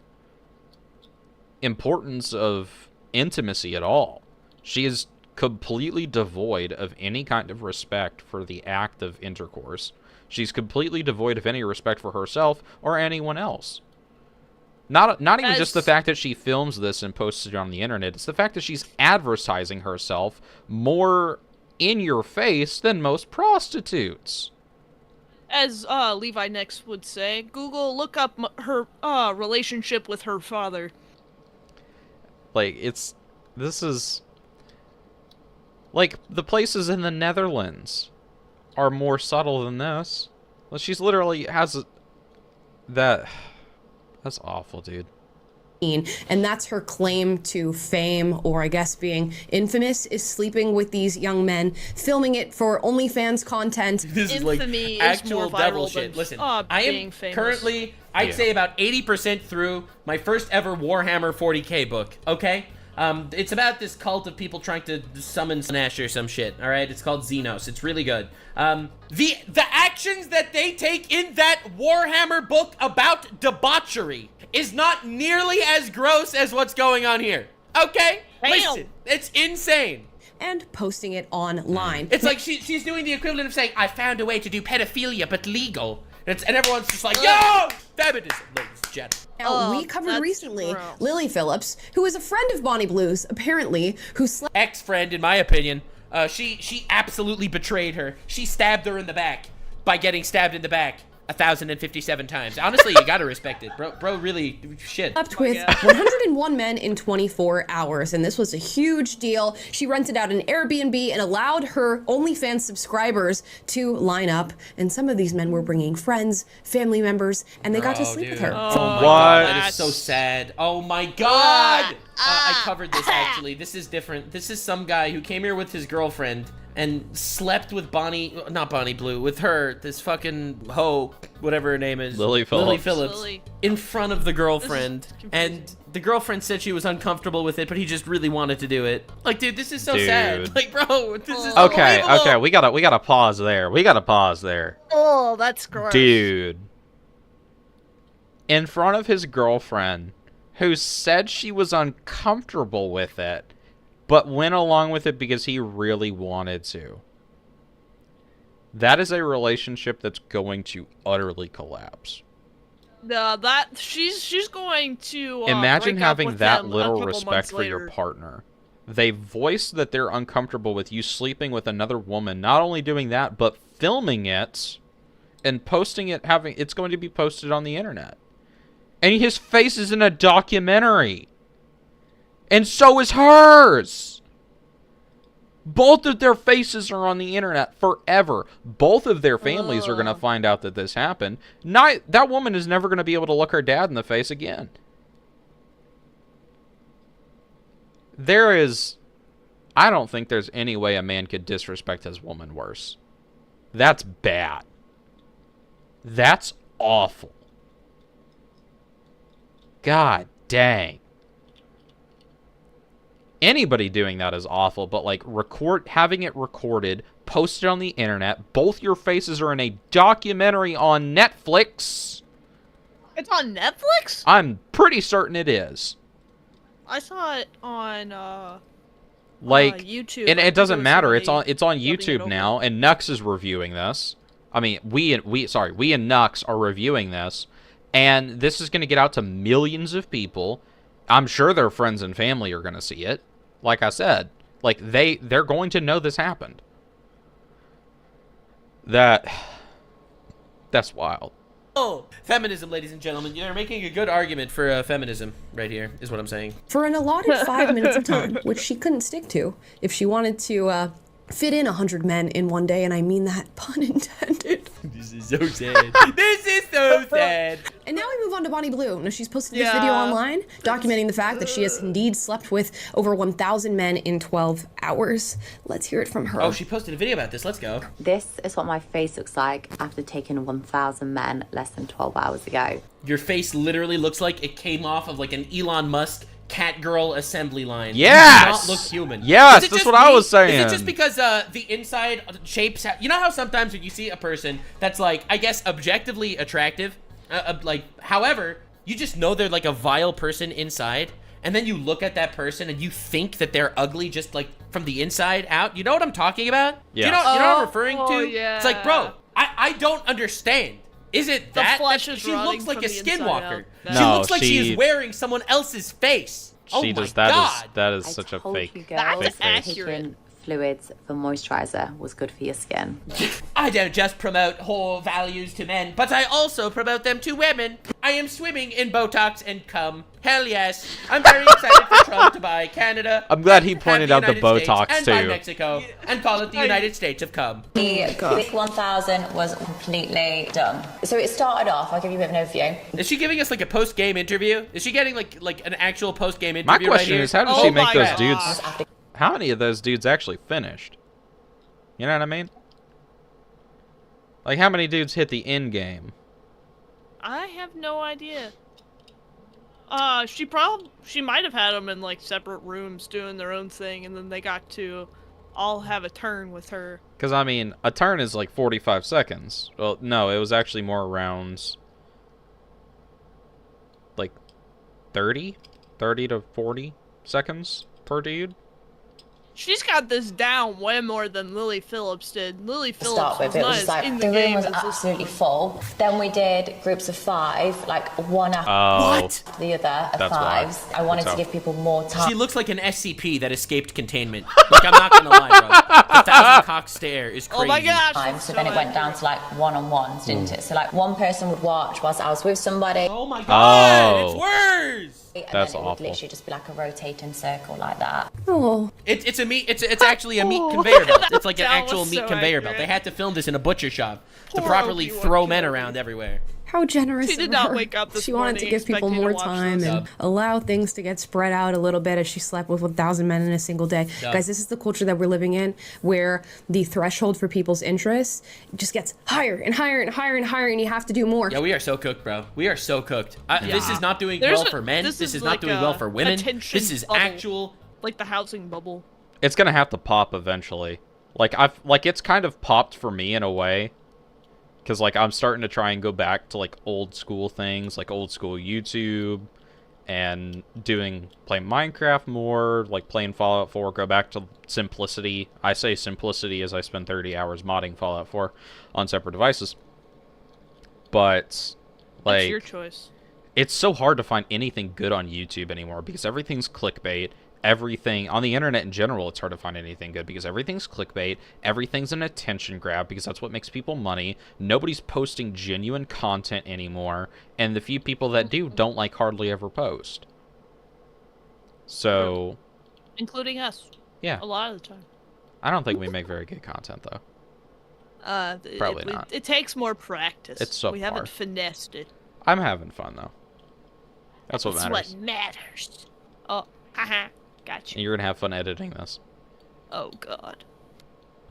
importance of intimacy at all. She is completely devoid of any kind of respect for the act of intercourse. She's completely devoid of any respect for herself or anyone else. Not even just the fact that she films this and posts it on the internet. It's the fact that she's advertising herself more in your face than most prostitutes. As Levi Nix would say, Google, look up her relationship with her father. Like, this is... Like, the places in the Netherlands are more subtle than this. Well, she's literally has that... That's awful, dude. And that's her claim to fame, or I guess being infamous, is sleeping with these young men, filming it for OnlyFans content. This is like actual devil shit. Listen, I am currently, I'd say about 80% through my first ever Warhammer 40k book, okay? It's about this cult of people trying to summon Nash or some shit. All right, it's called Xenos. It's really good. The actions that they take in that Warhammer book about debauchery is not nearly as gross as what's going on here. Okay, listen, it's insane. And posting it online. It's like she's doing the equivalent of saying, "I found a way to do pedophilia, but legal." And everyone's just like, "Yo, feminism, ladies and gentlemen." Now, we covered recently Lily Phillips, who is a friend of Bonnie Blue's, apparently, who slept. Ex-friend, in my opinion. She absolutely betrayed her. She stabbed her in the back by getting stabbed in the back 1,057 times. Honestly, you gotta respect it, bro. Really, shit. Slept with 101 men in 24 hours, and this was a huge deal. She rented out an Airbnb and allowed her OnlyFans subscribers to line up, and some of these men were bringing friends, family members, and they got to sleep with her. Oh my god, that is so sad. Oh my god! I covered this actually. This is different. This is some guy who came here with his girlfriend and slept with not Bonnie Blue, with her, this fucking hoe, whatever her name is. Lily Phillips. Lily. In front of the girlfriend. And the girlfriend said she was uncomfortable with it, but he just really wanted to do it. Like, dude, this is so sad. Like, bro, this is okay, we gotta pause there. Oh, that's gross. Dude. In front of his girlfriend, who said she was uncomfortable with it, but went along with it because he really wanted to. That is a relationship that's going to utterly collapse. She's going to imagine break up having with that him little a couple respect months for your later. partner. They voice that they're uncomfortable with you sleeping with another woman. Not only doing that, but filming it and posting it. It's going to be posted on the internet. And his face is in a documentary. And so is hers. Both of their faces are on the internet forever. Both of their families are going to find out that this happened. That woman is never going to be able to look her dad in the face again. I don't think there's any way a man could disrespect his woman worse. That's bad. That's awful. God dang. Anybody doing that is awful, but like having it recorded, posted on the internet, both your faces are in a documentary on Netflix. It's on Netflix? I'm pretty certain it is. I saw it on YouTube. And it doesn't matter. It's on YouTube now, and Nux is reviewing this. I mean, we and Nux are reviewing this, and this is going to get out to millions of people. I'm sure their friends and family are going to see it. Like I said, like they're going to know this happened. That's wild. Oh, feminism, ladies and gentlemen. You're making a good argument for feminism right here, is what I'm saying. For an allotted 5 minutes of time, which she couldn't stick to, if she wanted to fit in 100 men in one day, and I mean that pun intended. This is so sad. This is so sad. And now we move on to Bonnie Blue. Now she's posted this video online documenting the fact that she has indeed slept with over 1,000 men in 12 hours. Let's hear it from her. Oh, she posted a video about this. Let's go. This is what my face looks like after taking 1,000 men less than 12 hours ago. Your face literally looks like it came off of like an Elon Musk Catgirl assembly line. Yes! You do not look human. Yes, that's what I was saying. Is it just because the inside shapes you know how sometimes when you see a person that's like, I guess, objectively attractive, however, you just know they're like a vile person inside, and then you look at that person and you think that they're ugly just like from the inside out? You know what I'm talking about? Yeah. You know what I'm referring to? Yeah. It's like, bro, I don't understand. Is it that? flesh is she rotting looks like from a the inside skinwalker. out. She No, looks like she is wearing someone else's face. Oh my god. That is such a fake face. Taking fluids for moisturizer was good for your skin. I don't just promote whole values to men, but I also promote them to women. I am swimming in Botox and cum. Hell yes. I'm very excited for Trump to buy Canada. I'm glad he pointed out the Botox and buy too. Mexico and call it the United States of cum. The 1,000 was completely done. So it started off, I'll give you a bit of an overview. Is she giving us like a post-game interview? Is she getting like an actual post-game interview? My question is, how did she make those God. dudes? How many of those dudes actually finished? You know what I mean? Like, how many dudes hit the end game? I have no idea. She might have had them in like separate rooms doing their own thing, and then they got to all have a turn with her. Because I mean, a turn is like 45 seconds. Well, no, it was actually more around like 30 to 40 seconds per dude. She's got this down way more than Lily Phillips did. Lily Phillips Start with, was it not was as like in the the room game was as this absolutely one. full. Then we did groups of 5, like one after the other of That's 5s. why. I wanted That's to how. give people more time. She looks like an SCP that escaped containment. Like, I'm not gonna lie, bro. The 1,000 cock stare is crazy. Oh my gosh! Time, so then it went down to like one-on-ones, didn't it? So like one person would watch whilst I was with somebody. Oh my god, Oh. it's worse! And That's then it would awful. literally just be like a rotating circle like that. Oh, It's actually a meat conveyor belt. It's like an That actual was meat so conveyor belt. accurate. They had to film this in a butcher shop to Poor properly Obi-Wan throw men Kenobi. around everywhere. how generous She did of not her. wake up this She wanted to morning give people expecting to more watch time this. and allow things to get spread out a little bit as she slept with 1,000 men in a single day. Yep. Guys, this is the culture that we're living in, where the threshold for people's interests just gets higher and higher and higher and higher, and you have to do more. Yeah, we are so cooked, bro. We are so cooked. This is not doing There's well a- for men. this This is is not like doing a well for women. attention This is bubble. actual. Like the housing bubble. It's gonna have to pop eventually. Like it's kind of popped for me in a way. Because, like, I'm starting to try and go back to, like, old school things, like old school YouTube, and playing Minecraft more, like, playing Fallout 4, go back to simplicity. I say simplicity as I spend 30 hours modding Fallout 4 on separate devices. But, like... That's your choice. It's so hard to find anything good on YouTube anymore, because everything's clickbait. Everything on the internet in general, it's hard to find anything good because everything's clickbait, everything's an attention grab because that's what makes people money. Nobody's posting genuine content anymore, and the few people that do don't like hardly ever post. So, Including us. yeah, A lot of the time. I don't think we make very good content though. Probably not. It takes more practice. It's We subpar. haven't finessed it. I'm having fun though. That's what That's matters. what matters. Oh, haha. Gotcha. And you're gonna have fun editing this. Oh, God.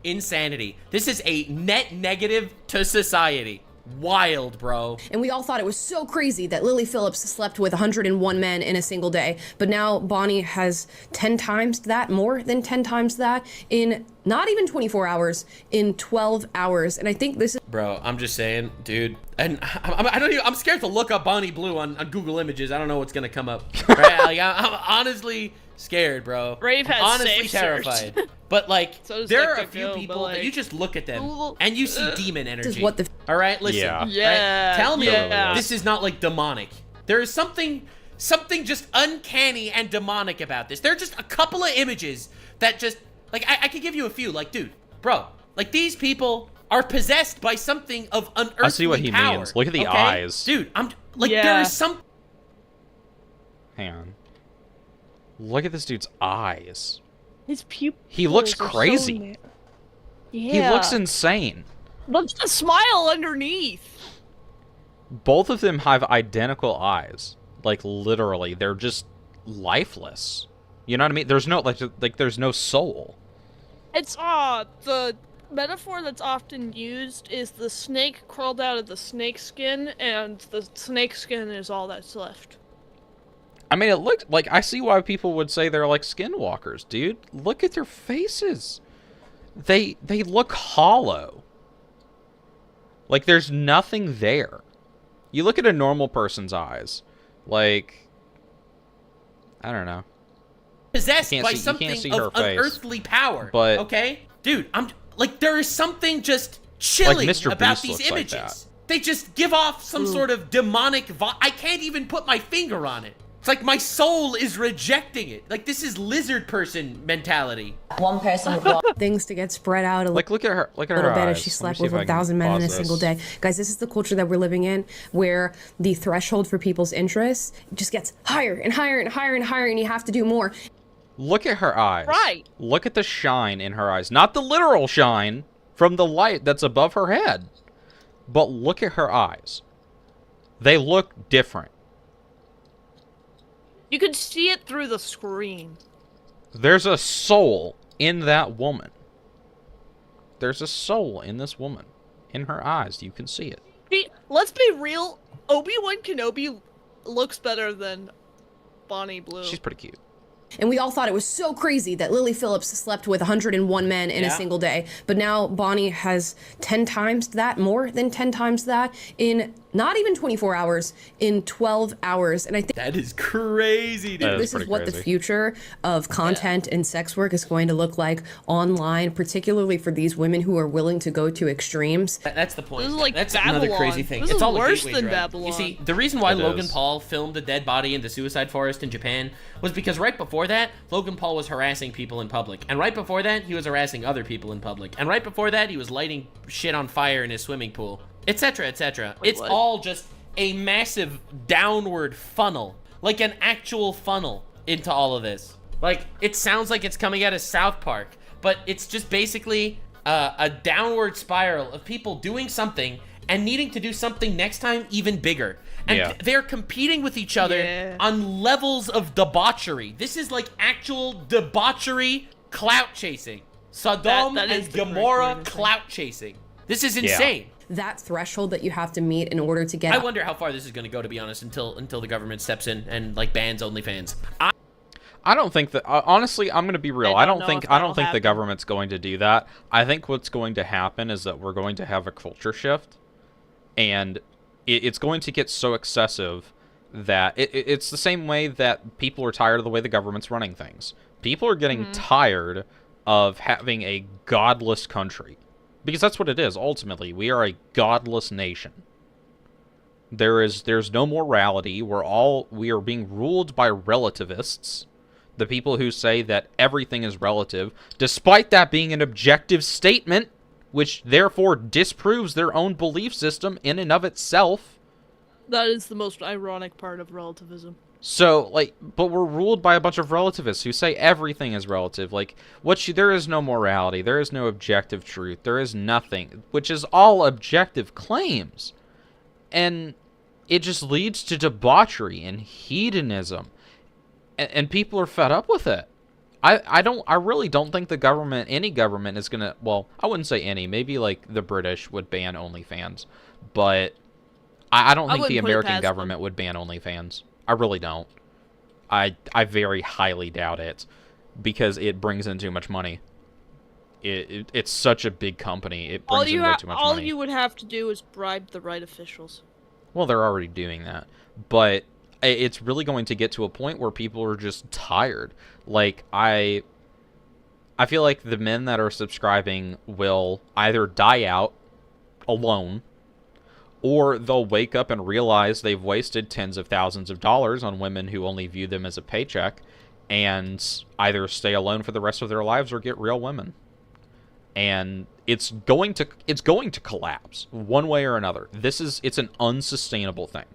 Insanity. This is a net negative to society. Wild, bro. And we all thought it was so crazy that Lily Phillips slept with 101 men in a single day. But now Bonnie has 10 times that, more than 10 times that, in not even 24 hours, in 12 hours. And I think this is... Bro, I'm just saying, dude. And I'm scared to look up Bonnie Blue on Google Images. I don't know what's gonna come up. Right? Like, I'm honestly scared, bro. Rave has honestly safe terrified. search. But like, So does there are a DuckDuckGo, few but, people that like, you just look at them Google- and you see demon energy. what the... All right, listen. Yeah. Yeah. Right? Tell me yeah. this is not like demonic. There is something just uncanny and demonic about this. There are just a couple of images that just like I could give you a few. Like, dude, bro, like these people are possessed by something of unearthly I see what he power, means. Look at the okay? eyes. Dude. I'm like Yeah. there is some. Hang on. Look at this dude's eyes. His pupils. He looks are so crazy. Yeah. He looks insane. Look at the smile underneath. Both of them have identical eyes. Like, literally, they're just lifeless. You know what I mean? There's no, like there's no soul. It's the metaphor that's often used is the snake crawled out of the snake skin, and the snake skin is all that's left. I mean, it looked like, I see why people would say they're like skinwalkers, dude. Look at their faces. They look hollow. Like, there's nothing there. You look at a normal person's eyes, like, I don't know. Possessed You by can't something see her of face, unearthly power. but- okay, dude, I'm like there is something just chilling Mr. about Beast these looks like images. that. They just give off some sort of demonic I can't even put my finger on it. It's like my soul is rejecting it. Like this is lizard person mentality. One person would watch. Things to get spread out a Like, look at her little eyes. bit as she Let me slept see with if I can 1,000 men in a pause single this. day. Guys, this is the culture that we're living in, where the threshold for people's interests just gets higher and higher and higher and higher, and you have to do more. Look at her eyes. Right. Look at the shine in her eyes. Not the literal shine from the light that's above her head. But look at her eyes. They look different. You could see it through the screen. There's a soul in that woman. There's a soul in this woman. In her eyes, you can see it. Let's be real. Obi-Wan Kenobi looks better than Bonnie Blue. She's pretty cute. And we all thought it was so crazy that Lily Phillips slept with 101 men in a single day. But now Bonnie has 10 times that, more than 10 times that, in not even 24 hours, in 12 hours. And I think that is crazy, dude. This is what the future of content and sex work is going to look like online, particularly for these women who are willing to go to extremes. That's the point. This is like That's Babylon. another crazy thing. This It's is all worse a gateway than drug. Babylon. You see, the reason why It Logan is. Paul filmed a dead body in the suicide forest in Japan was because right before that, Logan Paul was harassing people in public. And right before that, he was harassing other people in public. And right before that, he was lighting shit on fire in his swimming pool, etc., etc. It's what? all just a massive downward funnel, like an actual funnel into all of this. Like, it sounds like it's coming out of South Park, but it's just basically a downward spiral of people doing something and needing to do something next time even bigger. And they're competing with each other on levels of debauchery. This is like actual debauchery clout chasing. Sodom That is and the correct word Gomorrah to say. clout chasing. This is insane. That threshold that you have to meet in order to get I wonder how far this is going to go, to be honest, until the government steps in and like bans OnlyFans. I don't think that. Honestly, I'm going to be real. I don't know think if I don't that'll think the happen. government's going to do that. I think what's going to happen is that we're going to have a culture shift, and it's going to get so excessive that it's the same way that people are tired of the way the government's running things. People are getting tired of having a godless country. Because that's what it is, ultimately. We are a godless nation. There's no morality. We are being ruled by relativists. The people who say that everything is relative, despite that being an objective statement, which therefore disproves their own belief system in and of itself. That is the most ironic part of relativism. So, like, but we're ruled by a bunch of relativists who say everything is relative. Like, there is no morality, there is no objective truth, there is nothing, which is all objective claims. And it just leads to debauchery and hedonism. And people are fed up with it. I really don't think any government is gonna, well, I wouldn't say any, maybe like the British would ban OnlyFans, but I don't think the wouldn't put it American past government would ban OnlyFans. I really don't. I very highly doubt it, because it brings in too much money. It's such a big company. It brings in way too much all money. you would have to do is bribe the right officials. Well, they're already doing that. But it's really going to get to a point where people are just tired. Like, I feel like the men that are subscribing will either die out alone, or they'll wake up and realize they've wasted tens of thousands of dollars on women who only view them as a paycheck, and either stay alone for the rest of their lives or get real women. And it's going to collapse one way or another. It's an unsustainable thing.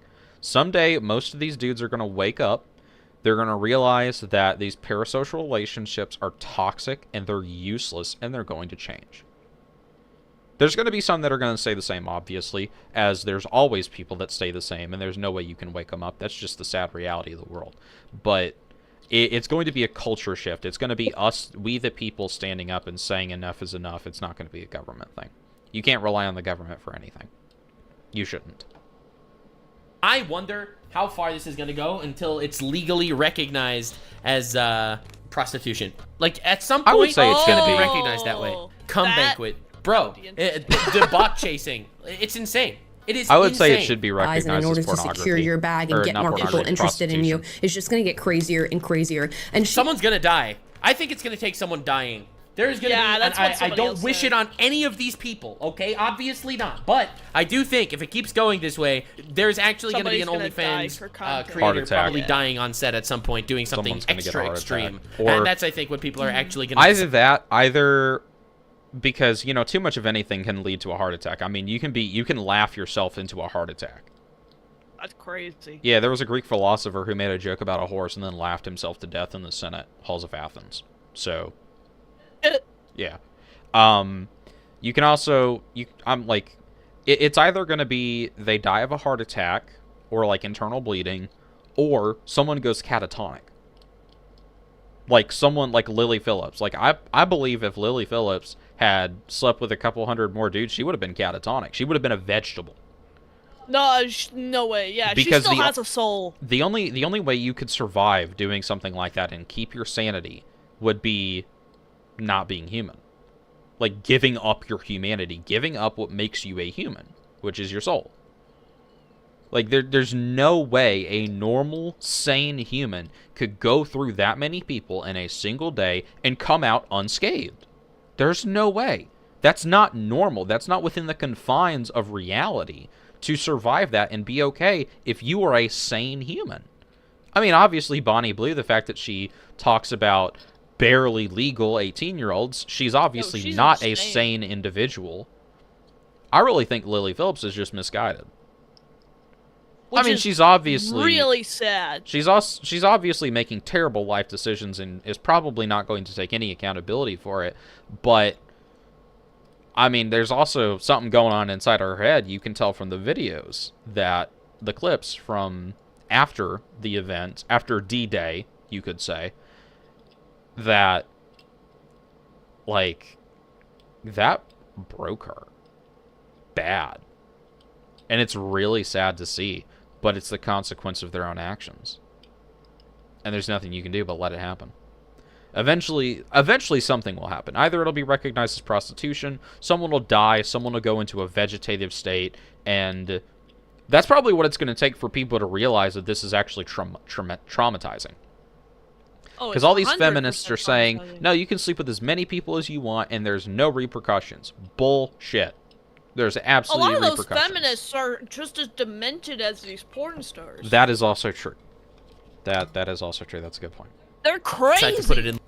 Someday, most of these dudes are going to wake up. They're going to realize that these parasocial relationships are toxic and they're useless, and they're going to change. There's going to be some that are going to stay the same, obviously, as there's always people that stay the same, and there's no way you can wake them up. That's just the sad reality of the world. But it's going to be a culture shift. It's going to be us, we the people, standing up and saying enough is enough. It's not going to be a government thing. You can't rely on the government for anything. You shouldn't. I wonder how far this is going to go until it's legally recognized as prostitution. Like, at some point, I would say it's going gonna to be be. recognized that way. Cum That banquet. Bro, debauch chasing. It's insane. It is I would say it insane. should be and recognized in order as to pornography. secure your bag and Or get not more people pornography, interested in you, prostitution. it's just going to get crazier and crazier. And Someone's going to die. I think it's going to take someone dying. There's going to Yeah, be, that's and what I somebody don't else wish said. it on any of these people, okay? Obviously not. But I do think if it keeps going this way, there's actually going to be an Somebody's gonna die OnlyFans for content. creator Heart attack. probably dying on set at some point doing something Someone's gonna get a extra heart extreme. attack. Or- And that's, I think, what people are actually going to... Either that, because, you know, too much of anything can lead to a heart attack. I mean, you can laugh yourself into a heart attack. That's crazy. Yeah, there was a Greek philosopher who made a joke about a horse and then laughed himself to death in the Senate halls of Athens. So, yeah. You can also, it's either going to be they die of a heart attack or like internal bleeding, or someone goes catatonic. Like someone like Lily Phillips. Like, I believe if Lily Phillips had slept with a couple hundred more dudes, she would have been catatonic. She would have been a vegetable. No, no way. Yeah, Because she still has a soul. The only way you could survive doing something like that and keep your sanity would be not being human. Like, giving up your humanity. Giving up what makes you a human, which is your soul. Like, there's no way a normal, sane human could go through that many people in a single day and come out unscathed. There's no way. That's not normal. That's not within the confines of reality to survive that and be okay if you are a sane human. I mean, obviously, Bonnie Blue, the fact that she talks about barely legal 18-year-olds, she's obviously she's not insane. a sane individual. I really think Lily Phillips is just misguided. Which I mean, is she's obviously really sad. She's obviously making terrible life decisions and is probably not going to take any accountability for it. But I mean, there's also something going on inside her head. You can tell from the videos, that the clips from after the event, after D-Day, you could say, that, like, that broke her bad. And it's really sad to see, but it's the consequence of their own actions. And there's nothing you can do but let it happen. Eventually something will happen. Either it'll be recognized as prostitution, someone will die, someone will go into a vegetative state, and that's probably what it's going to take for people to realize that this is actually traumatizing. Because all these feminists are saying, no, you can sleep with as many people as you want, and there's no repercussions. Bullshit. There's absolutely repercussions. A lot of repercussions. those feminists are just as demented as these porn stars. That is also true. That is also true. That's a good point. They're crazy. Tried to put it in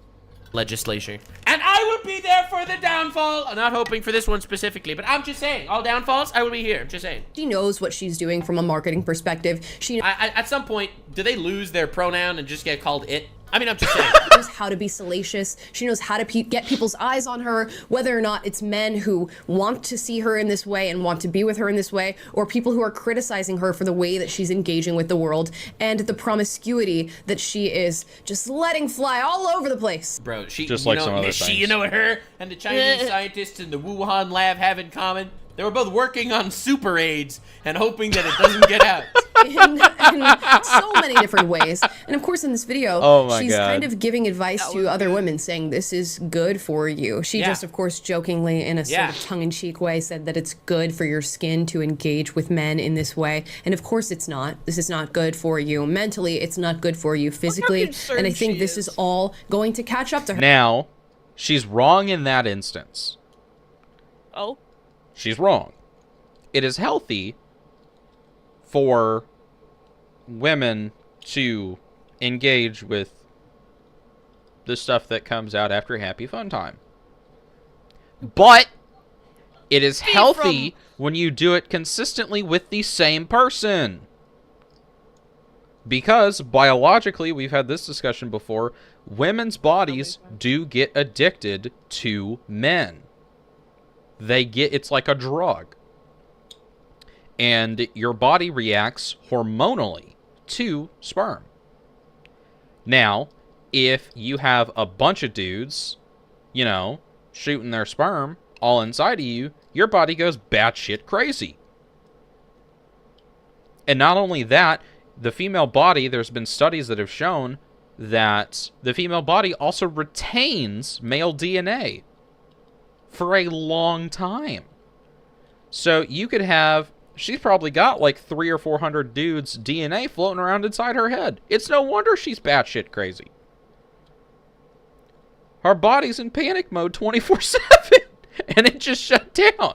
legislature. And I will be there for the downfall. I'm not hoping for this one specifically, but I'm just saying, all downfalls, I will be here. I'm just saying. She knows what she's doing from a marketing perspective. She at some point, do they lose their pronoun and just get called it? I mean, I'm just saying. knows how to be salacious. She knows how to get people's eyes on her, whether or not it's men who want to see her in this way and want to be with her in this way, or people who are criticizing her for the way that she's engaging with the world and the promiscuity that she is just letting fly all over the place. Bro, she, just you like know, some other she, things. you know what her and the Chinese scientists in the Wuhan lab have in common? They were both working on super AIDS and hoping that it doesn't get out. in so many different ways. And of course in this video, she's kind of giving advice to other women saying this is good for you. She just of course jokingly in a sort of tongue-in-cheek way said that it's good for your skin to engage with men in this way. And of course it's not. This is not good for you. Mentally, it's not good for you physically. And I think this is all going to catch up to her. Now, she's wrong in that instance. Oh? She's wrong. It is healthy for women to engage with the stuff that comes out after Happy Fun Time. But it is healthy when you do it consistently with the same person. Because biologically, we've had this discussion before, women's bodies do get addicted to men. It's like a drug. And your body reacts hormonally to sperm. Now, if you have a bunch of dudes, you know, shooting their sperm all inside of you, your body goes batshit crazy. And not only that, the female body, there's been studies that have shown that the female body also retains male DNA for a long time. So you could have, she's probably got like 300 or 400 dudes' DNA floating around inside her head. It's no wonder she's batshit crazy. Her body's in panic mode 24/7, and it just shut down.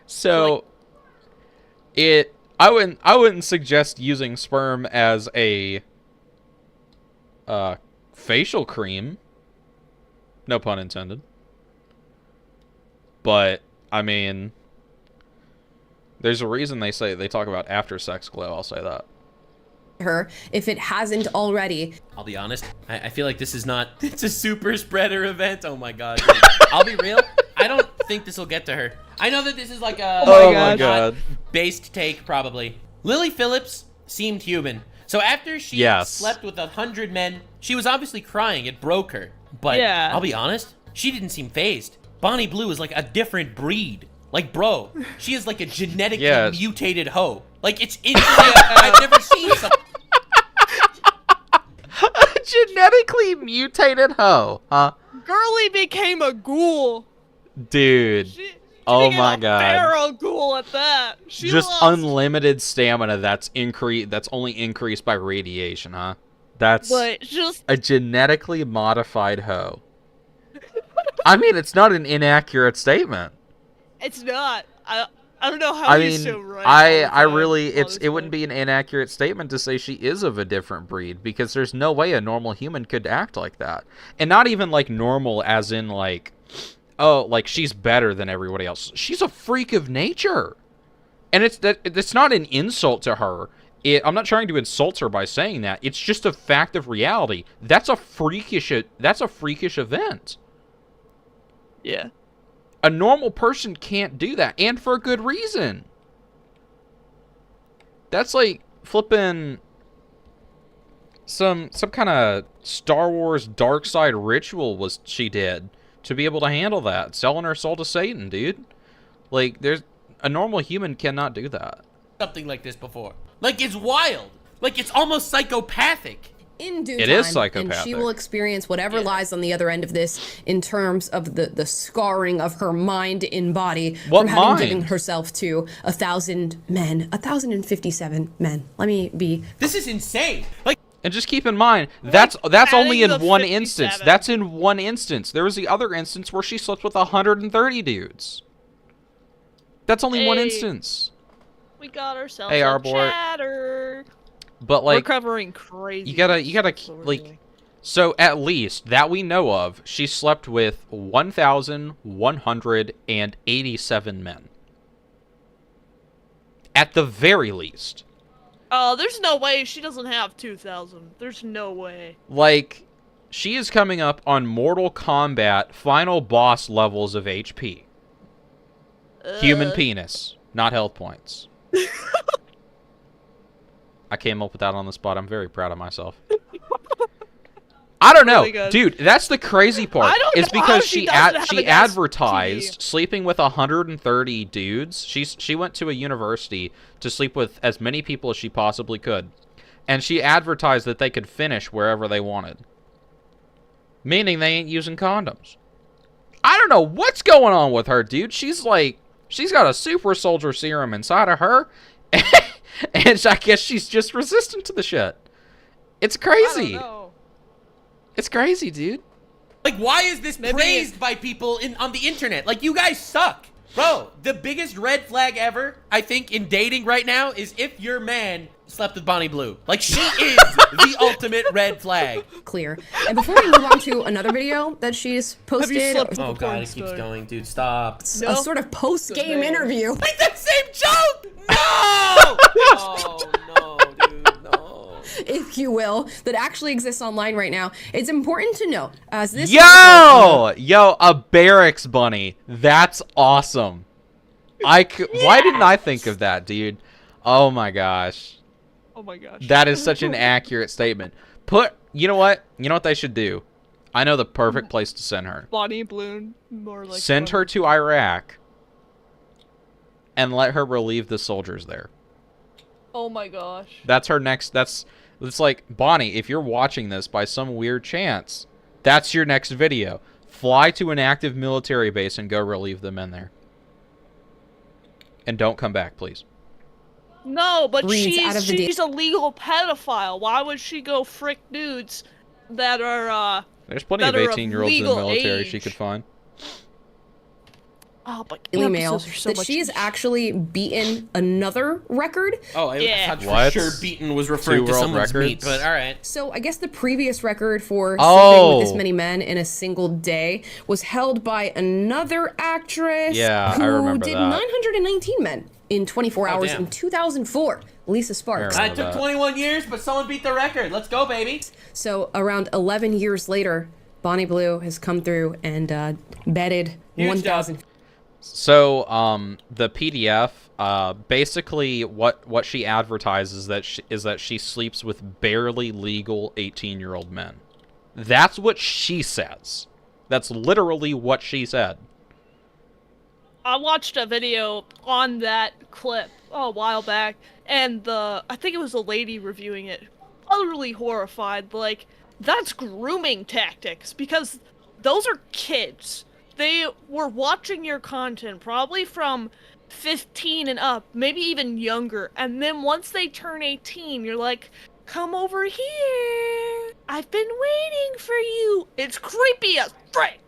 So I wouldn't suggest using sperm as a facial cream. No pun intended. But, I mean, there's a reason they talk about after sex glow, I'll say that. Her, if it hasn't already. I'll be honest, I feel like this is not, it's a super spreader event. Oh my god. I'll be real, I don't think this will get to her. I know that this is like a oh my god, based take probably. Lily Phillips seemed human. So after she slept with 100 men, she was obviously crying, it broke her. But I'll be honest, she didn't seem fazed. Bonnie Blue is like a different breed. Like, bro, she is like a genetically Yes. mutated hoe. Like, it's insane. I've never seen something. Genetically mutated hoe, huh? Girly became a ghoul. Dude. She Oh became my a god. feral ghoul at that. She Just lost. unlimited stamina that's only increased by radiation, huh? That's But just a genetically modified hoe. I mean, it's not an inaccurate statement. it's not. I don't know how I he's mean, so right. I really, it wouldn't be an inaccurate statement to say she is of a different breed, because there's no way a normal human could act like that. And not even like normal as in like, oh, like she's better than everybody else. She's a freak of nature. And it's not an insult to her. I'm not trying to insult her by saying that. It's just a fact of reality. That's a freakish event. Yeah. A normal person can't do that, and for a good reason. That's like flipping some kind of Star Wars dark side ritual she did to be able to handle that, selling her soul to Satan, dude. Like, a normal human cannot do that. Something like this before. Like, it's wild. Like, it's almost psychopathic. In due It time, is and psychopathic. she will experience whatever lies on the other end of this in terms of the scarring of her mind and body What from having mind? given herself to 1,057 men. Let me be. This is insane. Like, And just keep in mind, that's only in adding the one 57. instance. That's in one instance. There was the other instance where she slept with 130 dudes. That's only one Hey. instance. We got ourselves Hey, a Arbor. chatter. But We're like, covering crazy. you gotta like, so at least that we know of, she slept with 1,187 men. At the very least. Oh, there's no way she doesn't have 2,000. There's no way. Like, she is coming up on Mortal Kombat final boss levels of HP. Human penis, not health points. I came up with that on the spot. I'm very proud of myself. I don't know, Really good. dude. That's the crazy part. I don't Is know how because she she doesn't have she an advertised sleeping with 130 dudes. She went to a university to sleep with as many people as she possibly could, and she advertised that they could finish wherever they wanted, meaning they ain't using condoms. I don't know what's going on with her, dude. She's got a super soldier serum inside of her. And I guess she's just resistant to the shit. It's crazy. I don't know. It's crazy, dude. Like, why is this praised by people on the internet? Like, you guys suck. Bro, the biggest red flag ever, I think, in dating right now is if your man slept with Bonnie Blue. Like, she is the ultimate red flag. Clear. And before we move on to another video that she's posted, slept with Oh, God, it keeps going. Dude, stop. a sort of post-game interview. Like that same joke! No! Oh, no, dude, no. If you will, that actually exists online right now. It's important to note, as this Yo, a barracks bunny. That's awesome. Why didn't I think of that, dude? Oh my gosh. Oh my gosh. That is such an accurate statement. You know what? You know what they should do? I know the perfect place to send her. Bonnie Bloom, more like. Send her to Iraq and let her relieve the soldiers there. Oh my gosh. That's her next. It's like, Bonnie, if you're watching this by some weird chance, that's your next video. Fly to an active military base and go relieve the men there. And don't come back, please. No, but Reads out of the she's a legal pedophile. Why would she go frick dudes that are There's plenty of that are of 18-year-olds in the legal military she age? could find. Oh, but email campuses are so that much. she's actually beaten another record. Oh, I Yeah. thought for What? sure beaten was referring to Two world someone's meat, records? but alright. So I guess the previous record for Oh. sleeping with this many men in a single day was held by another actress Yeah, who I remember did that. 919 men in 24 hours damn. in 2004. Lisa Sparks. Fair I took 21 years, but someone beat the record. Let's go, baby. So around 11 years later, Bonnie Blue has come through and bedded Huge 1,000. So, the PDF, basically what she advertises is that she sleeps with barely legal 18-year-old men. That's what she says. That's literally what she said. I watched a video on that clip a while back, and I think it was a lady reviewing it, utterly horrified. Like, that's grooming tactics, because those are kids. They were watching your content, probably from 15 and up, maybe even younger, and then once they turn 18, you're like, come over here, I've been waiting for you. It's creepy as frick.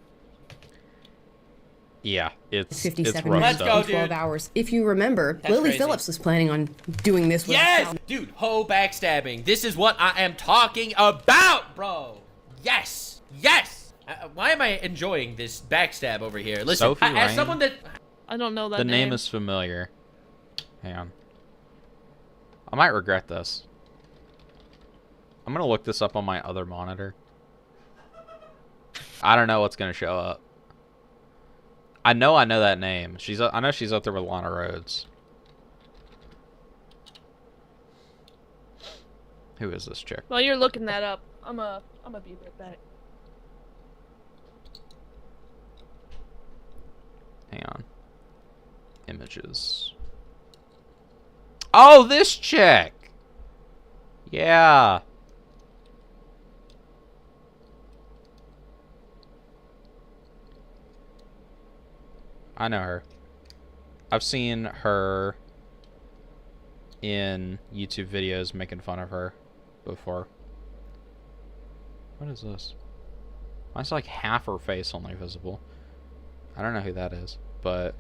Yeah, it's 57 rough minutes stuff. and 12 hours. If you remember, That's Lily crazy. Phillips was planning on doing this with Yes! Dude, hoe backstabbing. This is what I am talking about, bro. Yes! Yes! Why am I enjoying this backstab over here? Listen, Sophie as Ryan? someone that... I don't know that The name is familiar. Hang on. I might regret this. I'm gonna look this up on my other monitor. I don't know what's gonna show up. I know that name. I know she's up there with Lana Rhodes. Who is this chick? While you're looking that up, I'm a be right back. Hang on. Images. Oh, this chick! Yeah. I know her. I've seen her in YouTube videos making fun of her before. What is this? Mine's like half her face only visible. I don't know who that is, but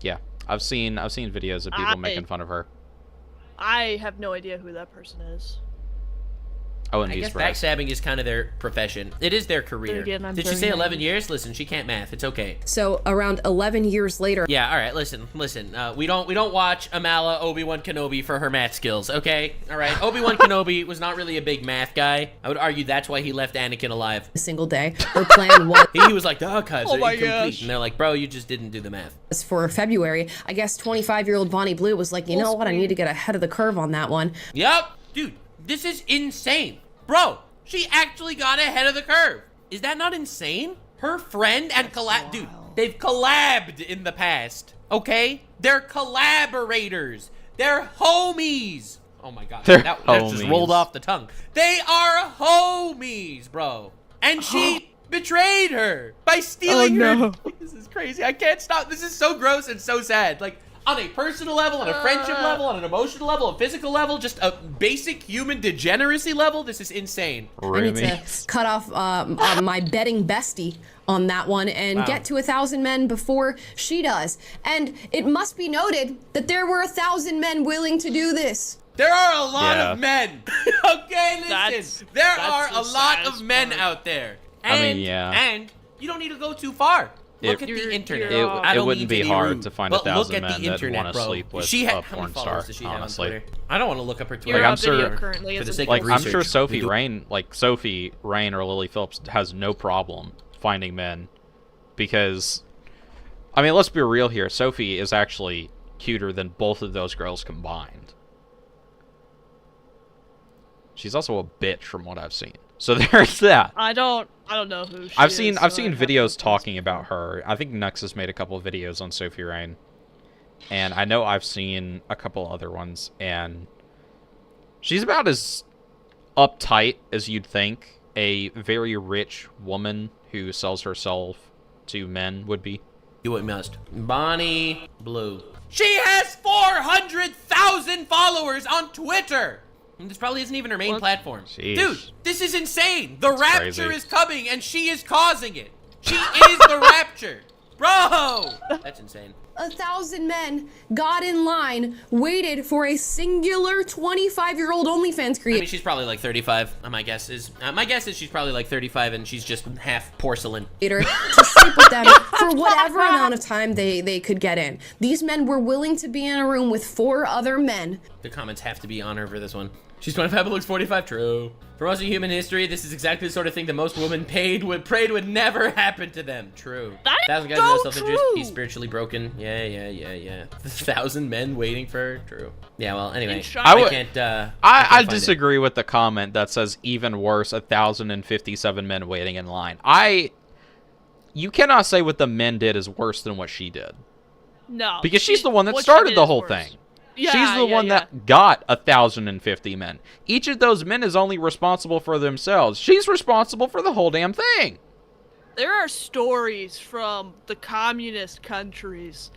yeah, I've seen videos of people making fun of her. I have no idea who that person is. I wouldn't I be guess surprised. backstabbing is kind of their profession. It is their career. Again, I'm Did she very say 11 naive. years? Listen, she can't math. It's okay. So around 11 years later. Yeah, all right. Listen. We don't watch Amala Obi-Wan Kenobi for her math skills. Okay, all right. Obi-Wan Kenobi was not really a big math guy. I would argue that's why he left Anakin alive. A single day. Her plan was He was like, "Oh, cuz Oh my incomplete," gosh. and they're like, "Bro, you just didn't do the math." for February. I guess 25-year-old Bonnie Blue was like, you know what? I need to get ahead of the curve on that one. Yep, dude, this is insane, bro. She actually got ahead of the curve. Is that not insane? Her friend and dude, they've collabed in the past. Okay, they're collaborators. They're homies. Oh my god, They're that just homies. rolled off the tongue. They are homies, bro. And she betrayed her by stealing her. This is crazy. I can't stop. This is so gross and so sad. Like, on a personal level, on a friendship level, on an emotional level, a physical level, just a basic human degeneracy level, this is insane. I need to cut off my betting bestie on that one and get to 1,000 men before she does. And it must be noted that there were 1,000 men willing to do this. There are a lot of men. Okay, listen. There are a lot of men out there. And, I mean, yeah. And you don't need to go too far. Look at the internet. I It don't wouldn't mean be to hard rude, to find but 1,000 look at men the that internet, want to bro. sleep with She a how many porn star, followers does she have on honestly. Twitter? I don't want to look up her Twitter. Your Like, I'm video sure, currently for the is sake a- like, of I'm research. sure Sophie Google. Rain, like Sophie Rain or Lily Phillips has no problem finding men because, I mean, let's be real here. Sophie is actually cuter than both of those girls combined. She's also a bitch from what I've seen. So there's that. I don't know who she I've is, seen so I videos talking about her. I think Nux has made a couple of videos on Sophie Rain. And I know I've seen a couple other ones, and she's about as uptight as you'd think a very rich woman who sells herself to men would be. You must. Bonnie Blue. She has 400,000 followers on Twitter. And this probably isn't even her main platform. Jeez. Dude, this is insane. The That's rapture crazy. is coming, and she is causing it. She is the rapture. Bro! That's insane. 1,000 men got in line, waited for a singular 25-year-old OnlyFans I creator. mean, she's probably like 35. My guess is she's probably like 35, and she's just half porcelain. To sleep with them for whatever amount of time they could get in. These men were willing to be in a room with 4 other men. The comments have to be on her for this one. She's 25 but looks 45. True. For most of human history, this is exactly the sort of thing that most women prayed would never happen to them. True. That is 1,000 guys so know self-interest. true. He's spiritually broken. Yeah. 1,000 men waiting for her. True. Yeah. Well, anyway, I can't. I can't find it. disagree with the comment that says even worse, 1,057 men waiting in line. You cannot say what the men did is worse than what she did. No. Because she's the one that what she started did the is whole worse. thing. Yeah, She's the one that got 1,050 men. Each of those men is only responsible for themselves. She's responsible for the whole damn thing. There are stories from the communist countries,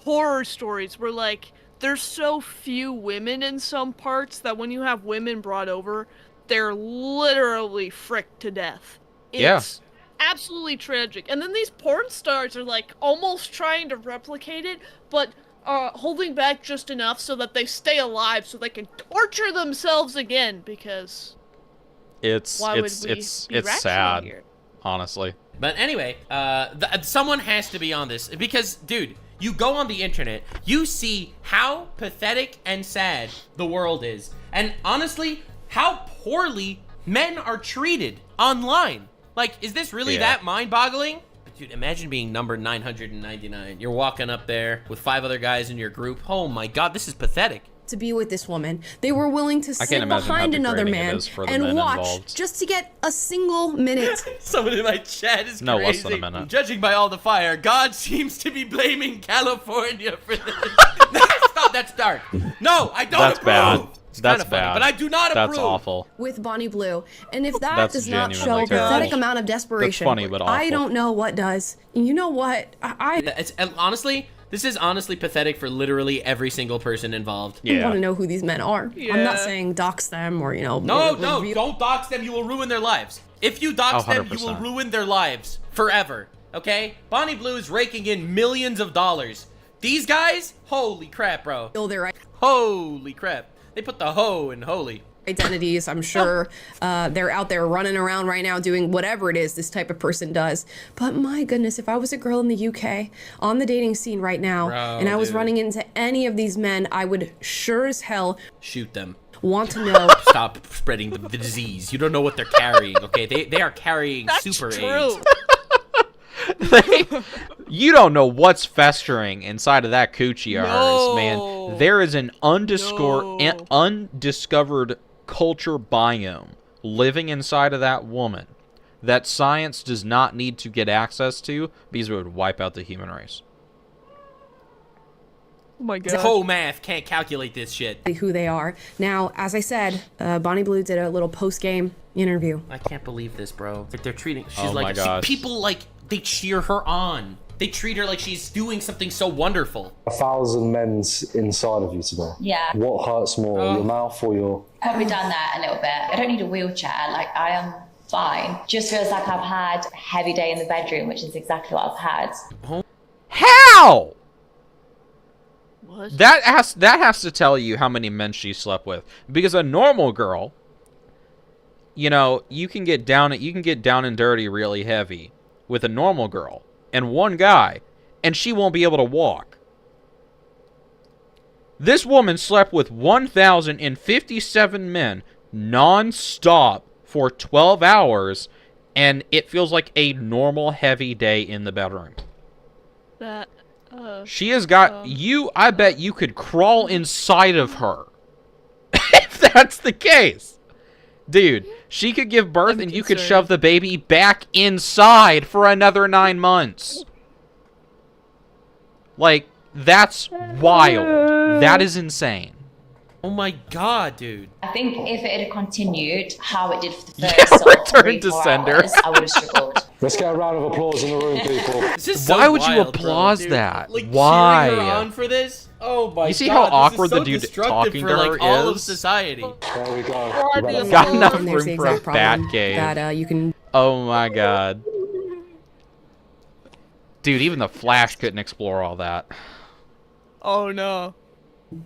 horror stories, where, like, there's so few women in some parts that when you have women brought over, they're literally fricked to death. It's absolutely tragic. And then these porn stars are, like, almost trying to replicate it, but holding back just enough so that they stay alive so they can torture themselves again, because It's sad, here? honestly. But anyway, someone has to be on this because, dude, you go on the internet, you see how pathetic and sad the world is, and honestly, how poorly men are treated online. Like, is this really that mind-boggling? Dude, imagine being number 999. You're walking up there with 5 other guys in your group. Oh my god, this is pathetic. To be with this woman, they were willing to sit imagine how behind another degrading it man is for the and men watch involved. just to get a single minute. Someone in my chat is No, crazy. less than a minute. Judging by all the fire, God seems to be blaming California for this. Stop, that's dark. No, I don't That's approve. bad. It's That's kinda funny, bad. but I do not approve. That's awful. With Bonnie Blue. And if that That's does not show genuinely a pathetic terrible. amount of desperation, That's funny, but I awful. don't know what does. And you know what? Honestly, this is honestly pathetic for literally every single person involved. I want to know who these men are. I'm not saying dox them or, No, reveal- don't dox them. You will ruin their lives. If you dox them, you will 100%. ruin their lives forever. Okay? Bonnie Blue is raking in millions of dollars. These guys, holy crap, bro. Holy crap. They put the ho in holy. Identities. I'm sure they're out there running around right now doing whatever it is this type of person does. But my goodness, if I was a girl in the UK on the dating scene right now, and I was running into any of these men, I would sure as hell shoot them. Want to know. Stop spreading the disease. You don't know what they're carrying, okay? They are carrying super AIDS. You don't know what's festering inside of that coochie of hers, man. There is an undiscovered culture biome living inside of that woman that science does not need to get access to because it would wipe out the human race. Oh my god. Whole math can't calculate this shit. Who they are. Now, as I said, Bonnie Blue did a little post-game interview. I can't believe this, bro. Like they're treating. She's Oh my like gosh. people like they cheer her on. They treat her like she's doing something so wonderful. 1,000 men's inside of you today. Yeah. What hurts more, your mouth or your... Probably done that a little bit. I don't need a wheelchair. Like, I am fine. Just feels like I've had a heavy day in the bedroom, which is exactly what I've had. How? What? That has to tell you how many men she slept with. Because a normal girl, you know, you can get down and dirty really heavy with a normal girl and one guy, and she won't be able to walk. This woman slept with 1,057 men non-stop for 12 hours, and it feels like a normal heavy day in the bedroom. That, She has got you. I bet you could crawl inside of her. If that's the case, dude, she could give birth and you could shove the baby back inside for another 9 months. Like, that's wild. That is insane. Oh my god, dude. I think if it had continued how it did for the first sort of 3 Return to 4 sender. hours, I would have struggled. Let's get a round of applause in the room, people. This is so Why would you wild, bro, applause dude. that? Like, Why? cheering her on for this? Oh my god. You see how awkward this is so the dude destructive talking for, to like, her all of is? society. There we go. Got enough And there's the room for a exact bat problem cave. that you can Oh my god. Dude, even the Flash couldn't explore all that. oh no.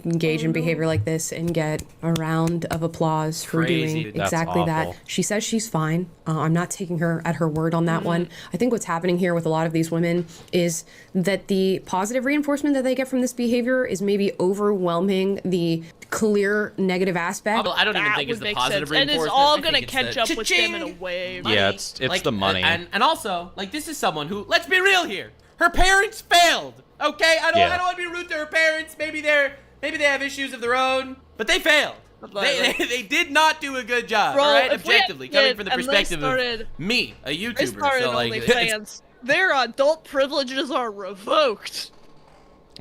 engage in behavior like this and get a round of applause for Crazy. doing That's exactly that. awful. She says she's fine. I'm not taking her at her word on that one. I think what's happening here with a lot of these women is that the positive reinforcement that they get from this behavior is maybe overwhelming the clear negative aspect. I don't even That think it's would the make positive sense. And reinforcement. it's all I gonna think it's catch the up with them in a cha-ching. wave. Yeah, it's Like, the money. And also, like, this is someone who, let's be real here, her parents failed. Okay, I don't want to be rude to her parents. Maybe they have issues of their own, but they failed. They did not do a good job. Bro, all right, if we had objectively, coming kids from the and they perspective started- of me, a They YouTuber. started So like, OnlyFans. Their adult privileges are revoked.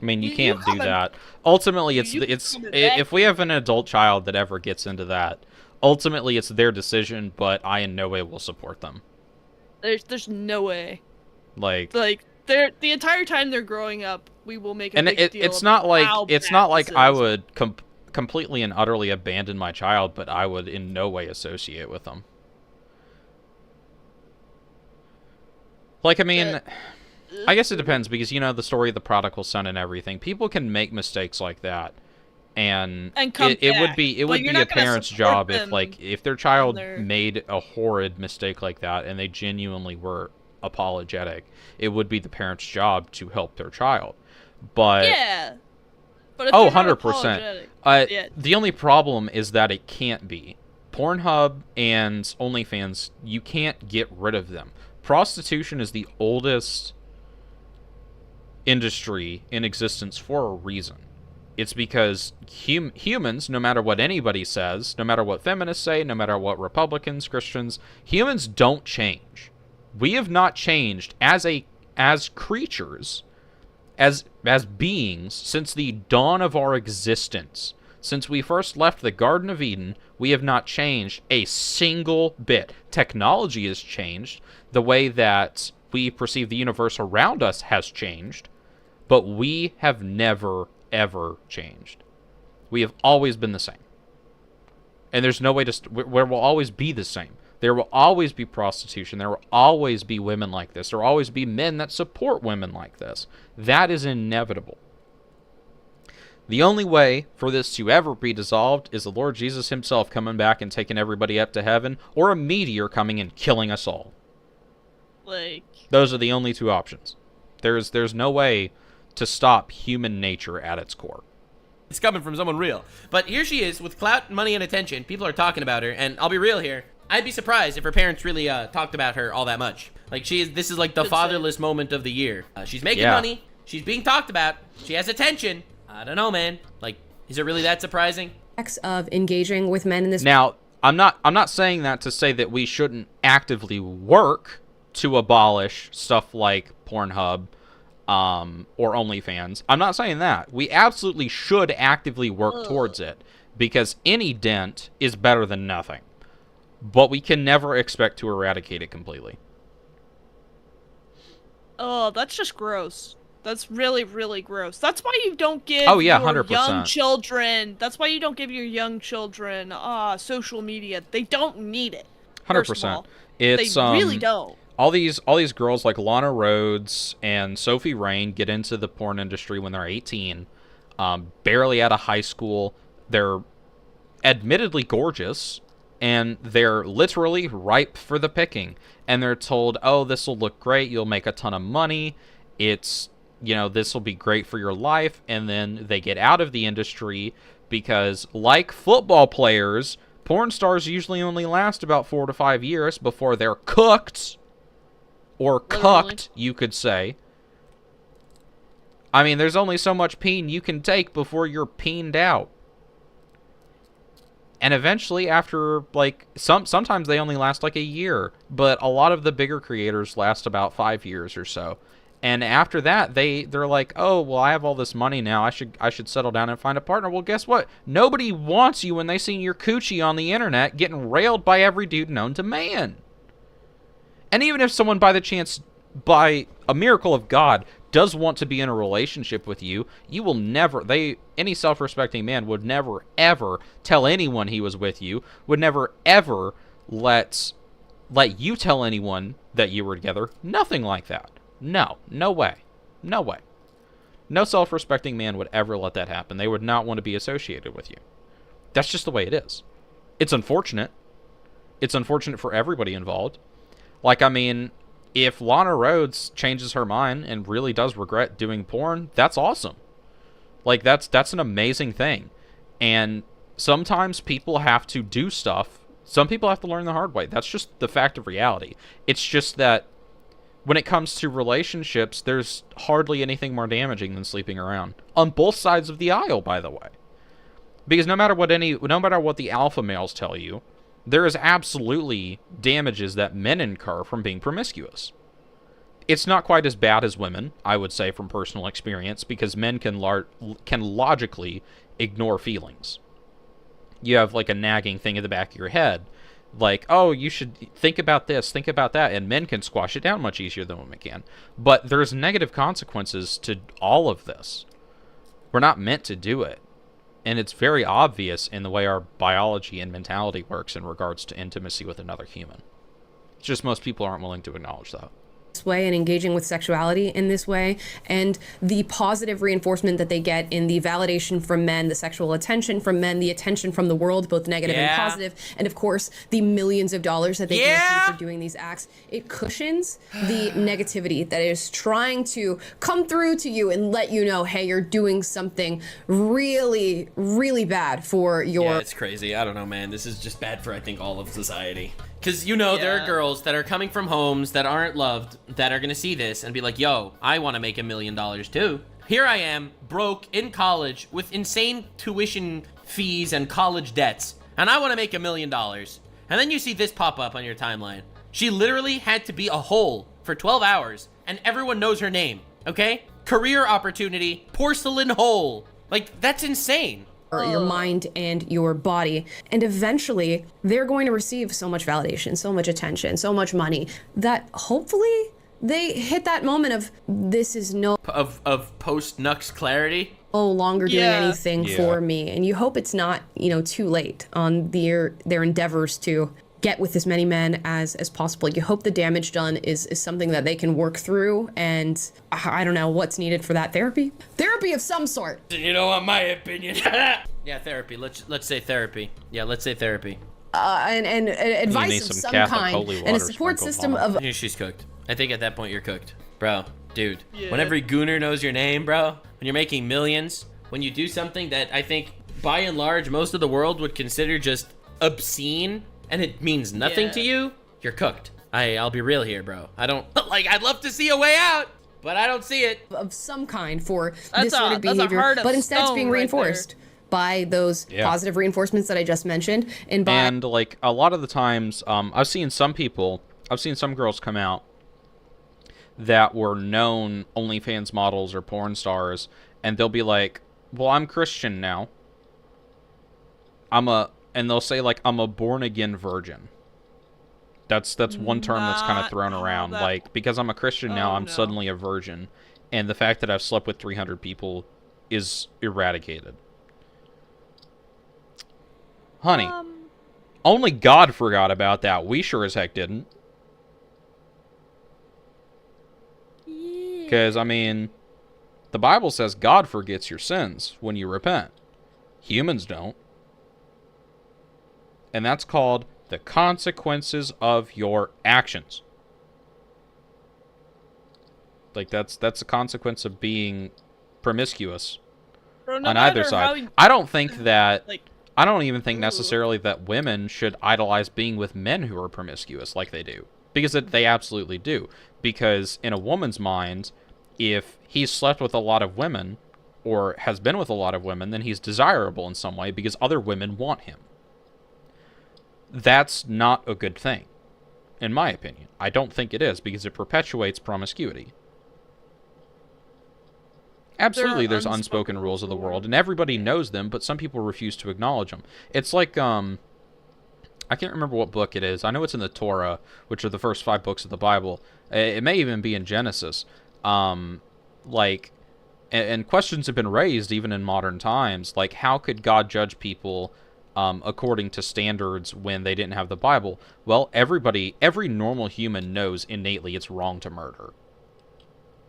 I mean, you You can't do haven't- that. Ultimately, it's you it's haven't back- if we have an adult child that ever gets into that, ultimately it's their decision, but I in no way will support them. There's no way. Like they're the entire time they're growing up, we will make a and big deal it's of not like how it's bad not like this I is. would completely and utterly abandon my child, but I would in no way associate with them. Like, I mean, I guess it depends, because, you know, the story of the prodigal son and everything. People can make mistakes like that, and come it would back, be but a you're not gonna parent's support job if, them like, if their child their- made a horrid mistake like that and they genuinely were apologetic, it would be the parent's job to help their child. But Yeah. But if oh, they're not 100%. apologetic, yeah. The only problem is that it can't be. Pornhub and OnlyFans, you can't get rid of them. Prostitution is the oldest industry in existence for a reason. It's because humans, no matter what anybody says, no matter what feminists say, no matter what Republicans, Christians, humans don't change. We have not changed as creatures, as beings, since the dawn of our existence. Since we first left the Garden of Eden, we have not changed a single bit. Technology has changed. The way that we perceive the universe around us has changed. But we have never, ever changed. We have always been the same. And there's no way to... where we'll always be the same. There will always be prostitution. There will always be women like this. There will always be men that support women like this. That is inevitable. The only way for this to ever be dissolved is the Lord Jesus himself coming back and taking everybody up to heaven, or a meteor coming and killing us all. Like, those are the only two options. There's no way to stop human nature at its core. It's coming from someone real. But here she is with clout, money, and attention. People are talking about her, and I'll be real here. I'd be surprised if her parents really talked about her all that much. Like, this is like the fatherless moment of the year. She's making money. She's being talked about. She has attention. I don't know, man. Like, is it really that surprising? Of engaging with men in this. Now, I'm not saying that to say that we shouldn't actively work to abolish stuff like Pornhub or OnlyFans. I'm not saying that. We absolutely should actively work towards it, because any dent is better than nothing. But we can never expect to eradicate it completely. Oh, that's just gross. That's really, really gross. That's why you don't give your 100%. Young 100%. children... That's why you don't give your young children social media. They don't need it. 100%. It's, they really don't. All these girls like Lana Rhoades and Sophie Rain get into the porn industry when they're 18, barely out of high school. They're admittedly gorgeous, and they're literally ripe for the picking. And they're told, oh, this will look great. You'll make a ton of money. It's, you know, this will be great for your life. And then they get out of the industry because, like football players, porn stars usually only last about 4 to 5 years before they're cooked. Or cucked, you could say. I mean, there's only so much peen you can take before you're peened out. And eventually, after, like, sometimes they only last, like, a year. But a lot of the bigger creators last about 5 years or so. And after that, they're like, oh, well, I have all this money now. I should settle down and find a partner. Well, guess what? Nobody wants you when they see your coochie on the internet getting railed by every dude known to man. And even if someone, by the chance, by a miracle of God, does want to be in a relationship with you, you will never, any self-respecting man would never, ever tell anyone he was with you, would never, ever let you tell anyone that you were together. Nothing like that. No way. No way. No self-respecting man would ever let that happen. They would not want to be associated with you. That's just the way it is. It's unfortunate. It's unfortunate for everybody involved. Like, I mean, if Lana Rhoades changes her mind and really does regret doing porn, that's awesome. Like, that's an amazing thing. And sometimes people have to do stuff. Some people have to learn the hard way. That's just the fact of reality. It's just that when it comes to relationships, there's hardly anything more damaging than sleeping around. On both sides of the aisle, by the way. Because no matter what the alpha males tell you, there is absolutely damages that men incur from being promiscuous. It's not quite as bad as women, I would say, from personal experience, because men can logically ignore feelings. You have, like, a nagging thing in the back of your head, like, oh, you should think about this, think about that, and men can squash it down much easier than women can. But there's negative consequences to all of this. We're not meant to do it. And it's very obvious in the way our biology and mentality works in regards to intimacy with another human. It's just most people aren't willing to acknowledge that. This way and engaging with sexuality in this way, and the positive reinforcement that they get in the validation from men, the sexual attention from men, the attention from the world, both negative and positive, and of course the millions of dollars that they get for doing these acts, it cushions the negativity that is trying to come through to you and let you know, hey, you're doing something really, really bad for your... Yeah, it's crazy. I don't know, man. This is just bad for, I think, all of society. Because, you know, there are girls that are coming from homes that aren't loved that are going to see this and be like, yo, I want to make $1 million too. Here I am, broke, in college, with insane tuition fees and college debts, and I want to make $1 million. And then you see this pop up on your timeline. She literally had to be a hole for 12 hours, and everyone knows her name, okay? Career opportunity, porcelain hole. Like, that's insane. Your mind and your body, and eventually they're going to receive so much validation, so much attention, so much money that hopefully they hit that moment of this is no post Nux clarity, no longer doing anything for me, and you hope it's not, you know, too late on their endeavors to get with as many men as possible. You hope the damage done is something that they can work through, and I don't know what's needed for that. Therapy of some sort. You don't want my opinion. Yeah, therapy. Let's say therapy. Yeah, let's say therapy. And advice of some kind, and a support system of... She's cooked. I think at that point you're cooked. Bro, dude, when every gooner knows your name, bro, when you're making millions, when you do something that I think, by and large, most of the world would consider just obscene, and it means nothing to you, you're cooked. I'll be real here, bro. I don't, like, I'd love to see a way out, but I don't see it. Of some kind for this sort of behavior, but instead it's being reinforced by those positive reinforcements that I just mentioned. And like, a lot of the times, I've seen some girls come out that were known OnlyFans models or porn stars, and they'll be like, well, I'm Christian now. And they'll say, like, I'm a born-again virgin. That's one term that's kind of thrown around. Like, because I'm a Christian now, I'm suddenly a virgin. And the fact that I've slept with 300 people is eradicated. Honey, only God forgot about that. We sure as heck didn't. Because, I mean, the Bible says God forgets your sins when you repent. Humans don't. And that's called the consequences of your actions. Like, that's the consequence of being promiscuous on either side. I don't think that... Like, I don't even think necessarily that women should idolize being with men who are promiscuous like they do. Because they absolutely do. Because in a woman's mind, if he's slept with a lot of women, or has been with a lot of women, then he's desirable in some way because other women want him. That's not a good thing, in my opinion. I don't think it is, because it perpetuates promiscuity. Absolutely, there's unspoken rules of the world, and everybody knows them, but some people refuse to acknowledge them. It's like, I can't remember what book it is. I know it's in the Torah, which are the first 5 books of the Bible. It may even be in Genesis. Like, and questions have been raised even in modern times, like, how could God judge people according to standards when they didn't have the Bible? Well, every normal human knows innately it's wrong to murder.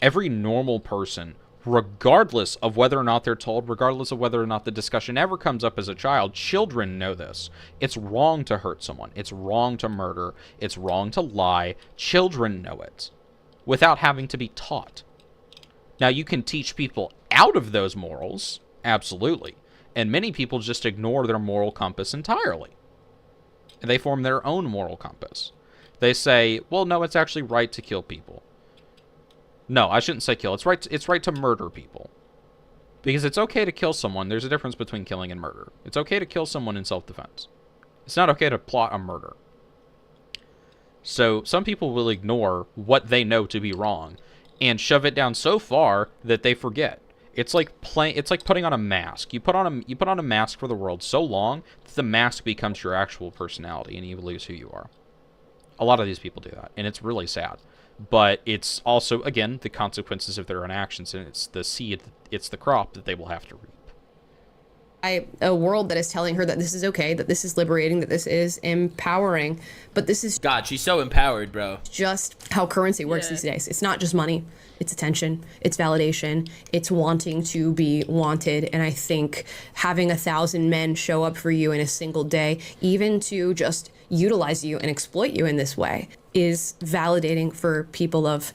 Every normal person, regardless of whether or not they're told, regardless of whether or not the discussion ever comes up as a child, children know this. It's wrong to hurt someone. It's wrong to murder. It's wrong to lie. Children know it without having to be taught. Now, you can teach people out of those morals, absolutely. And many people just ignore their moral compass entirely. And they form their own moral compass. They say, well, no, it's actually right to kill people. No, I shouldn't say kill. It's right to murder people. Because it's okay to kill someone. There's a difference between killing and murder. It's okay to kill someone in self-defense. It's not okay to plot a murder. So some people will ignore what they know to be wrong and shove it down so far that they forget. It's like putting on a mask. You put on a mask for the world so long that the mask becomes your actual personality and you lose who you are. A lot of these people do that, and it's really sad. But it's also, again, the consequences of their own actions, and it's the seed, it's the crop that they will have to reap. A world that is telling her that this is okay, that this is liberating, that this is empowering. But this is God, she's so empowered, bro. Just how currency works these days. It's not just money, it's attention, it's validation, it's wanting to be wanted. And I think having 1,000 men show up for you in a single day, even to just utilize you and exploit you in this way, is validating for people of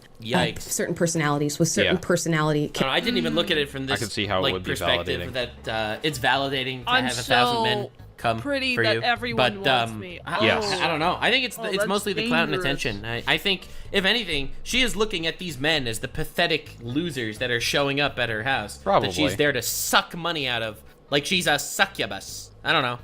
certain personalities with certain personality. I didn't even look at it from this I can see how it would be perspective validating. that it's validating to I'm have 1,000 men come pretty for that you. everyone But wants me. I don't know. I think it's that's mostly the clout and dangerous. attention. I think if anything, she is looking at these men as the pathetic losers that are showing up at her house. Probably. That she's there to suck money out of, like she's a succubus. I don't know.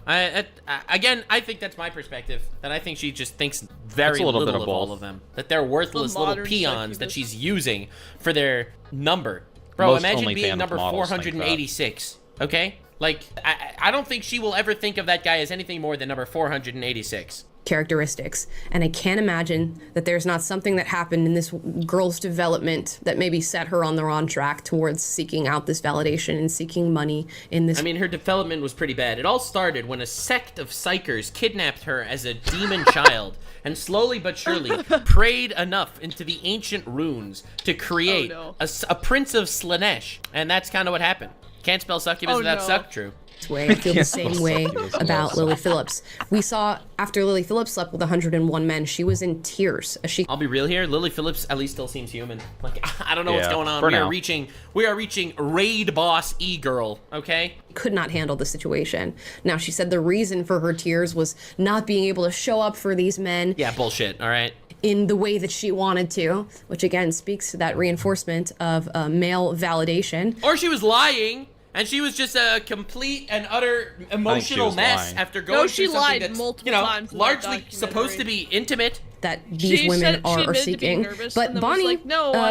Again, I think that's my perspective. That I think she just thinks very little bit of of all both. of them. That they're worthless little modern peons that succubus. she's using for their number. Bro, Most imagine OnlyFans being number models think that. 486. Okay? Like, I don't think she will ever think of that guy as anything more than number 486. Characteristics. And I can't imagine that there's not something that happened in this girl's development that maybe set her on the wrong track towards seeking out this validation and seeking money in this. I mean, her development was pretty bad. It all started when a sect of psychers kidnapped her as a demon child and slowly but surely prayed enough into the ancient runes to create a prince of Slanesh. And that's kind of what happened. Can't spell succubus without suck, true. Way. I feel the same way about Lily Phillips. We saw after Lily Phillips slept with 101 men, she was in tears. I'll be real here. Lily Phillips at least still seems human. Like, I don't know what's going on. for We now. are reaching raid boss e-girl, okay? Could not handle the situation. Now, she said the reason for her tears was not being able to show up for these men. Yeah, bullshit, all right? In the way that she wanted to, which again speaks to that reinforcement of male validation. Or she was lying. And she was just a complete and utter emotional mess after going through something that's, times in that largely documentary. supposed to be intimate. That these women are seeking. But Bonnie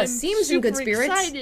seems in good spirits.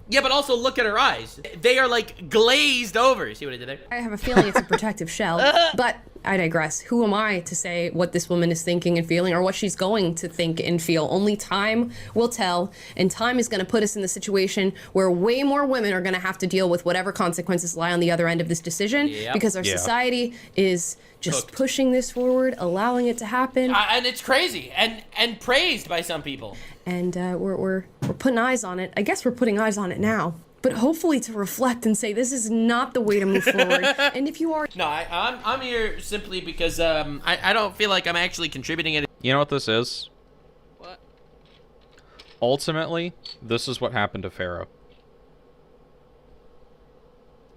Yeah, but also look at her eyes. They are like glazed over. See what I did there? I have a feeling it's a protective shell, but I digress. Who am I to say what this woman is thinking and feeling or what she's going to think and feel? Only time will tell, and time is going to put us in the situation where way more women are going to have to deal with whatever consequences lie on the other end of this decision because our society is just pushing this forward, allowing it to happen. And it's crazy and praised by some people. And we're putting eyes on it. I guess we're putting eyes on it now. But hopefully to reflect and say this is not the way to move forward. And if you are... No, I'm here simply because I don't feel like I'm actually contributing it. You know what this is? What? Ultimately, this is what happened to Pharaoh.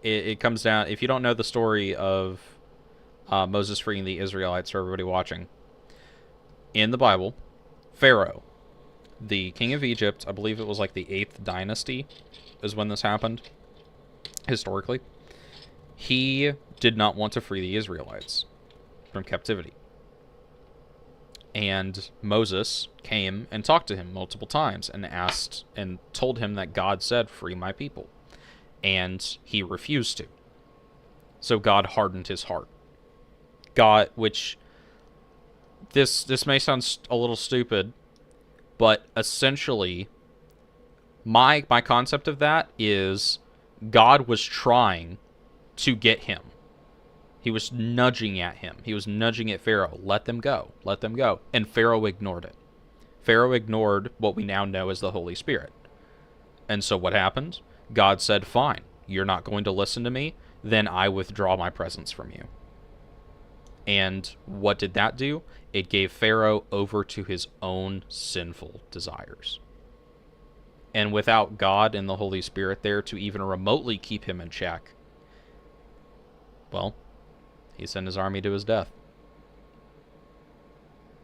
It comes down... If you don't know the story of Moses freeing the Israelites, for everybody watching, in the Bible, Pharaoh, the king of Egypt, I believe it was like the 8th dynasty, is when this happened, historically. He did not want to free the Israelites from captivity. And Moses came and talked to him multiple times and asked and told him that God said, "Free my people." And he refused to. So God hardened his heart. God, which this may sound a little stupid, but essentially my concept of that is God was trying to get him. He was nudging at him. He was nudging at Pharaoh. Let them go. Let them go. And Pharaoh ignored it. Pharaoh ignored what we now know as the Holy Spirit. And so what happened? God said, "Fine, you're not going to listen to me, then I withdraw my presence from you." And what did that do? It gave Pharaoh over to his own sinful desires. And without God and the Holy Spirit there to even remotely keep him in check, well, he sent his army to his death.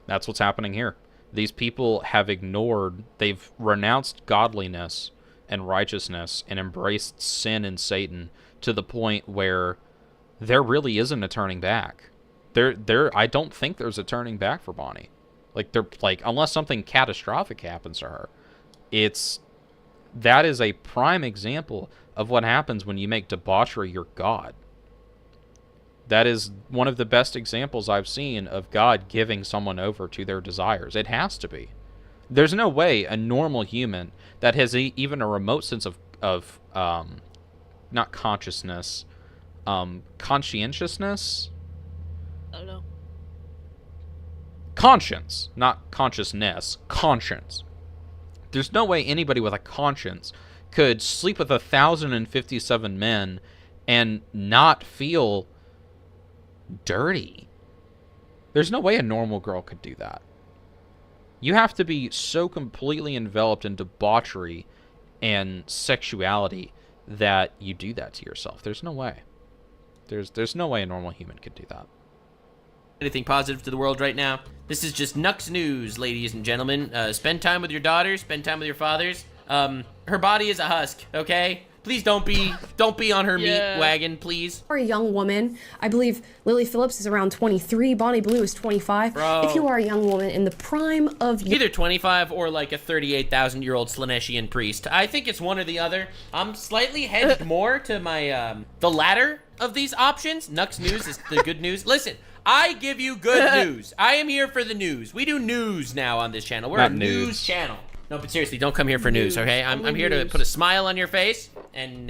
That's what's happening here. These people have ignored, they've renounced godliness and righteousness and embraced sin and Satan to the point where there really isn't a turning back. I don't think there's a turning back for Bonnie. Like, they're like, unless something catastrophic happens to her, that is a prime example of what happens when you make debauchery your god. That is one of the best examples I've seen of God giving someone over to their desires. It has to be. There's no way a normal human that has even a remote sense of not consciousness, conscientiousness? I don't know. Conscience, not consciousness. Conscience. There's no way anybody with a conscience could sleep with 1,057 men and not feel dirty. There's no way a normal girl could do that. You have to be so completely enveloped in debauchery and sexuality that you do that to yourself. There's no way. There's no way a normal human could do that. Anything positive to the world right now? This is just Nux news, ladies and gentlemen. Spend time with your daughters. Spend time with your fathers. Her body is a husk, okay? Please don't be on her meat wagon, please. For a young woman, I believe Lily Phillips is around 23, Bonnie Blue is 25. Bro. If you are a young woman in the prime of either 25 or like a 38,000-year-old Slaneshian priest. I think it's one or the other. I'm slightly hedged more to my the latter of these options. Nux news is the good news. Listen, I give you good news. I am here for the news. We do news now on this channel. We're Not a nudes. news channel. No, but seriously, don't come here for news, okay? I'm here to put a smile on your face and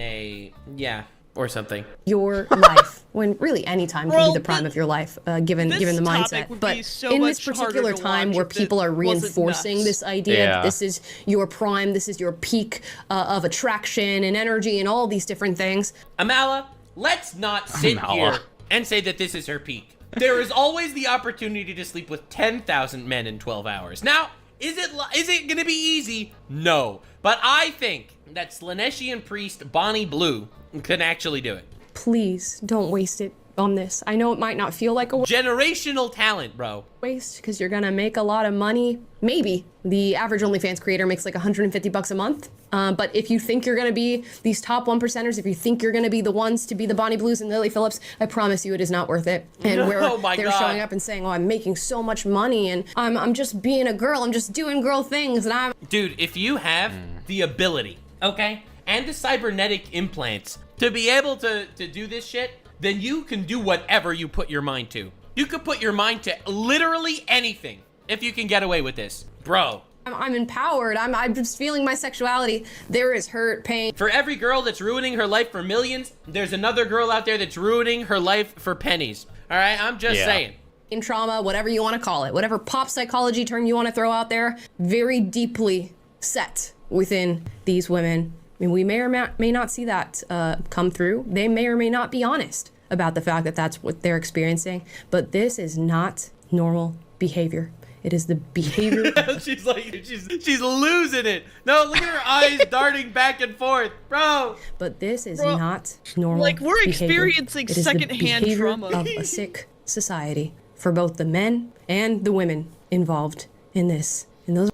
or something. your life, when really any time can be the prime of your life, given the mindset. But in this particular time where people are reinforcing this idea that this is your prime, this is your peak of attraction and energy and all these different things. Amala, let's not sit here and say that this is her peak. There is always the opportunity to sleep with 10,000 men in 12 hours. Now, is it gonna be easy? No. But I think that Slaneshian priest Bonnie Blue can actually do it. Please don't waste it on this. I know it might not feel like a generational talent, bro. Waste, because you're gonna make a lot of money. Maybe. The average OnlyFans creator makes like $150 a month. But if you think you're gonna be these top 1%ers, if you think you're gonna be the ones to be the Bonnie Blues and Lily Phillips, I promise you it is not worth it. And where they're showing up and saying, oh, I'm making so much money and I'm just being a girl, I'm just doing girl things and I'm... Dude, if you have the ability, okay, and the cybernetic implants to be able to do this shit, then you can do whatever you put your mind to. You could put your mind to literally anything if you can get away with this. Bro. I'm empowered. I'm just feeling my sexuality. There is hurt, pain. For every girl that's ruining her life for millions, there's another girl out there that's ruining her life for pennies. All right, I'm just saying. In trauma, whatever you want to call it, whatever pop psychology term you want to throw out there, very deeply set within these women. I mean, we may or may not see that come through. They may or may not be honest about the fact that that's what they're experiencing, but this is not normal behavior. It is the behavior. She's like, she's losing it. No, look at her eyes darting back and forth, bro. But this is not normal. Like, we're behavior. experiencing secondhand trauma of a sick society for both the men and the women involved in this.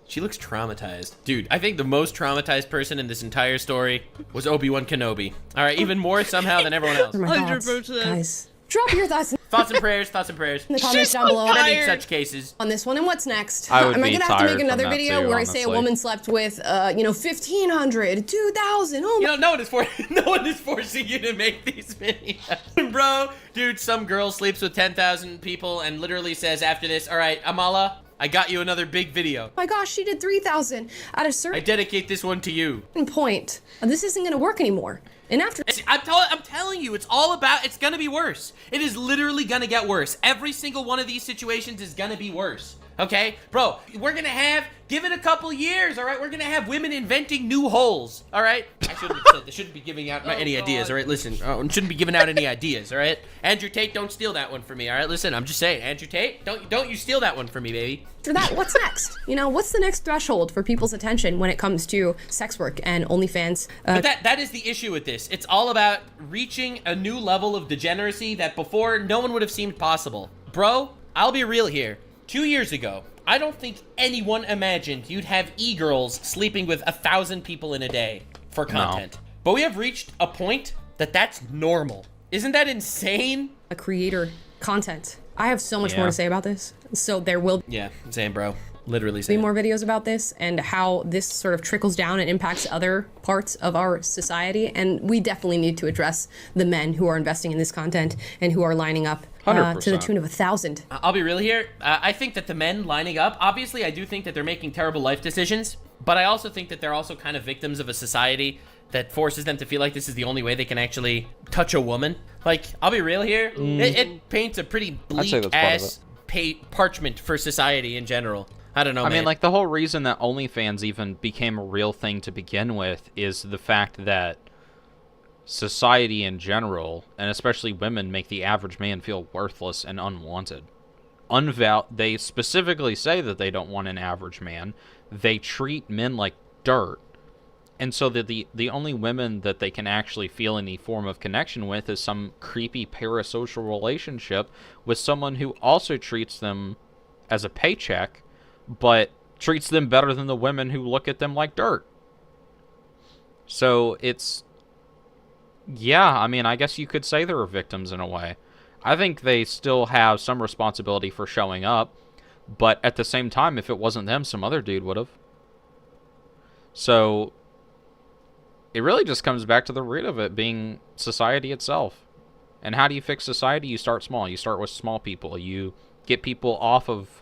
She looks traumatized. Dude, I think the most traumatized person in this entire story was Obi-Wan Kenobi. All right, even more somehow than everyone else. 100%. Guys, drop your thoughts. Thoughts and prayers. In the comments down below. Any such cases. On this one, and what's next? I would Am I be gonna have to tired make another from that video too, where I say a honestly. woman slept with, 1,500, 2,000? Oh my. No one is forcing you to make these videos. Bro, dude, some girl sleeps with 10,000 people and literally says after this, all right, Amala, I got you another big video. Oh my gosh, she did 3,000. At a I certain dedicate this one to you. point, this isn't gonna work anymore. And after I'm telling you, it's gonna be worse. It is literally gonna get worse. Every single one of these situations is gonna be worse. Okay? Bro, we're gonna give it a couple years, all right? We're gonna have women inventing new holes, all right? I shouldn't have said, they shouldn't be giving out any ideas, all right? Listen, shouldn't be giving out any ideas, all right? Andrew Tate, don't steal that one from me, all right? Listen, I'm just saying, Andrew Tate, don't you steal that one from me, baby. after that, what's next? What's the next threshold for people's attention when it comes to sex work and OnlyFans? But that is the issue with this. It's all about reaching a new level of degeneracy that before no one would have seemed possible. Bro, I'll be real here. 2 years ago, I don't think anyone imagined you'd have e-girls sleeping with 1,000 people in a day for content. No. But we have reached a point that's normal. Isn't that insane? A creator content. I have so much Yeah. more to say about this. So there will Yeah, same, bro. Literally be same. more videos about this and how this sort of trickles down and impacts other parts of our society. And we definitely need to address the men who are investing in this content and who are lining up to the 100%. tune of 1,000. I'll be real here. I think that the men lining up, obviously, I do think that they're making terrible life decisions, but I also think that they're also kind of victims of a society that forces them to feel like this is the only way they can actually touch a woman. Like, I'll be real here. It paints a pretty I'd say that's bleak part of ass parchment for society in general. I don't know, I man. mean, like, the whole reason that OnlyFans even became a real thing to begin with is the fact that society in general, and especially women, make the average man feel worthless and unwanted. They specifically say that they don't want an average man. They treat men like dirt. And so the only women that they can actually feel any form of connection with is some creepy parasocial relationship with someone who also treats them as a paycheck, but treats them better than the women who look at them like dirt. So it's... Yeah, I mean, I guess you could say they're victims in a way. I think they still have some responsibility for showing up, but at the same time, if it wasn't them, some other dude would have. So it really just comes back to the root of it being society itself. And how do you fix society? You start small. You start with small people. You get people off of...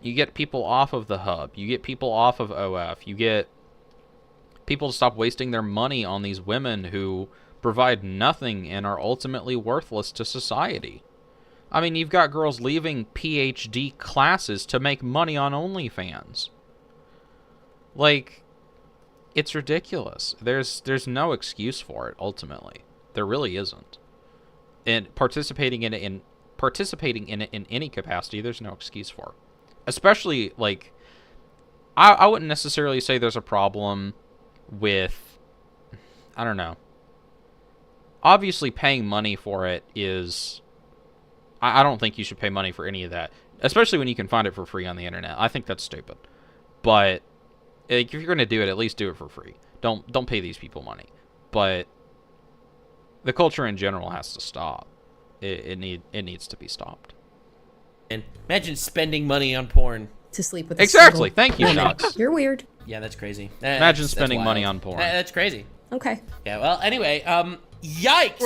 You get people off of the hub. You get people off of OF. You get people to stop wasting their money on these women who provide nothing and are ultimately worthless to society. I mean, you've got girls leaving PhD classes to make money on OnlyFans. Like, it's ridiculous. There's no excuse for it, ultimately. There really isn't. And participating in it in any capacity, there's no excuse for it. Especially, like, I wouldn't necessarily say there's a problem with, I don't know. Obviously, paying money for it is... I don't think you should pay money for any of that. Especially when you can find it for free on the internet. I think that's stupid. But if you're going to do it, at least do it for free. Don't pay these people money. But the culture in general has to stop. It needs to be stopped. And imagine spending money on porn. To sleep with a Exactly. single Thank you, woman. Shots. You're weird. Yeah, that's crazy. Imagine That's spending money wild. on porn. That's crazy. Okay. Yeah, well, anyway, yikes,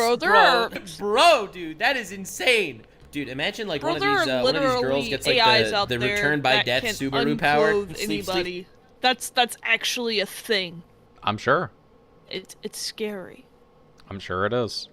bro, dude, that is insane. Dude, imagine like one of these girls gets like AIs out the there return by that death can Subaru power. unclothe anybody. That's actually a thing. I'm sure. It's scary. I'm sure it is.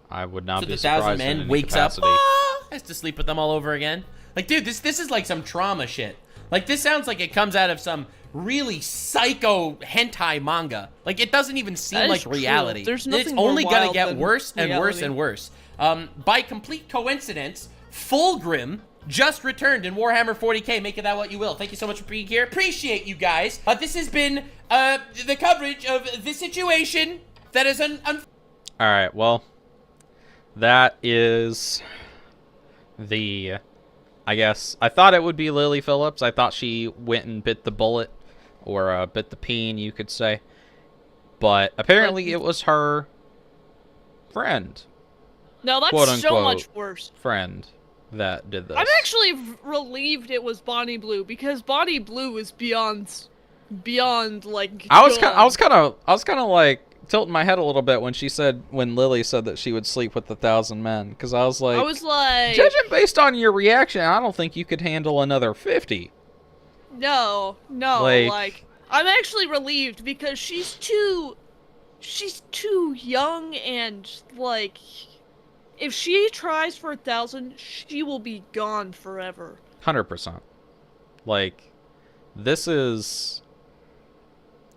I would not So be the surprised 1,000 in men any wakes capacity. up, has to sleep with them all over again. Like, dude, this is like some trauma shit. Like, this sounds like it comes out of some really psycho hentai manga. Like, it doesn't even seem like reality. There's nothing It's more only gonna wild get than worse and worse reality. and worse. By complete coincidence, Fulgrim just returned in Warhammer 40k. Make of that what you will. Thank you so much for being here. Appreciate you guys. This has been the coverage of the situation that is All right, well, that is the... I guess I thought it would be Lily Phillips. I thought she went and bit the bullet, or bit the peen, you could say. But apparently it was her friend. No, that's quote, so unquote, much worse. Friend that did this. I'm actually relieved it was Bonnie Blue, because Bonnie Blue is beyond like. I was kind of like tilting my head a little bit when Lily said that she would sleep with 1,000 men, because I was like, judging based on your reaction, I don't think you could handle another 50. No, like I'm actually relieved because she's too young, and like if she tries for 1,000, she will be gone forever. 100%. Like,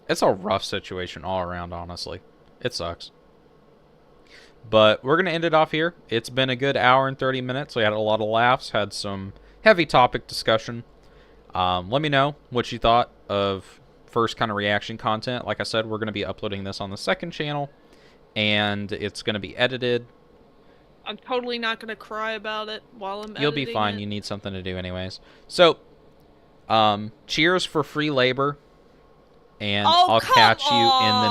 it's a rough situation all around, honestly. It sucks. But we're going to end it off here. It's been a good hour and 30 minutes. We had a lot of laughs, had some heavy topic discussion. Let me know what you thought of first kind of reaction content. Like I said, we're going to be uploading this on the second channel, and it's going to be edited. I'm totally not going to cry about it while I'm editing. You'll be fine. You need something to do anyways. So, cheers for free labor. And I'll catch you in the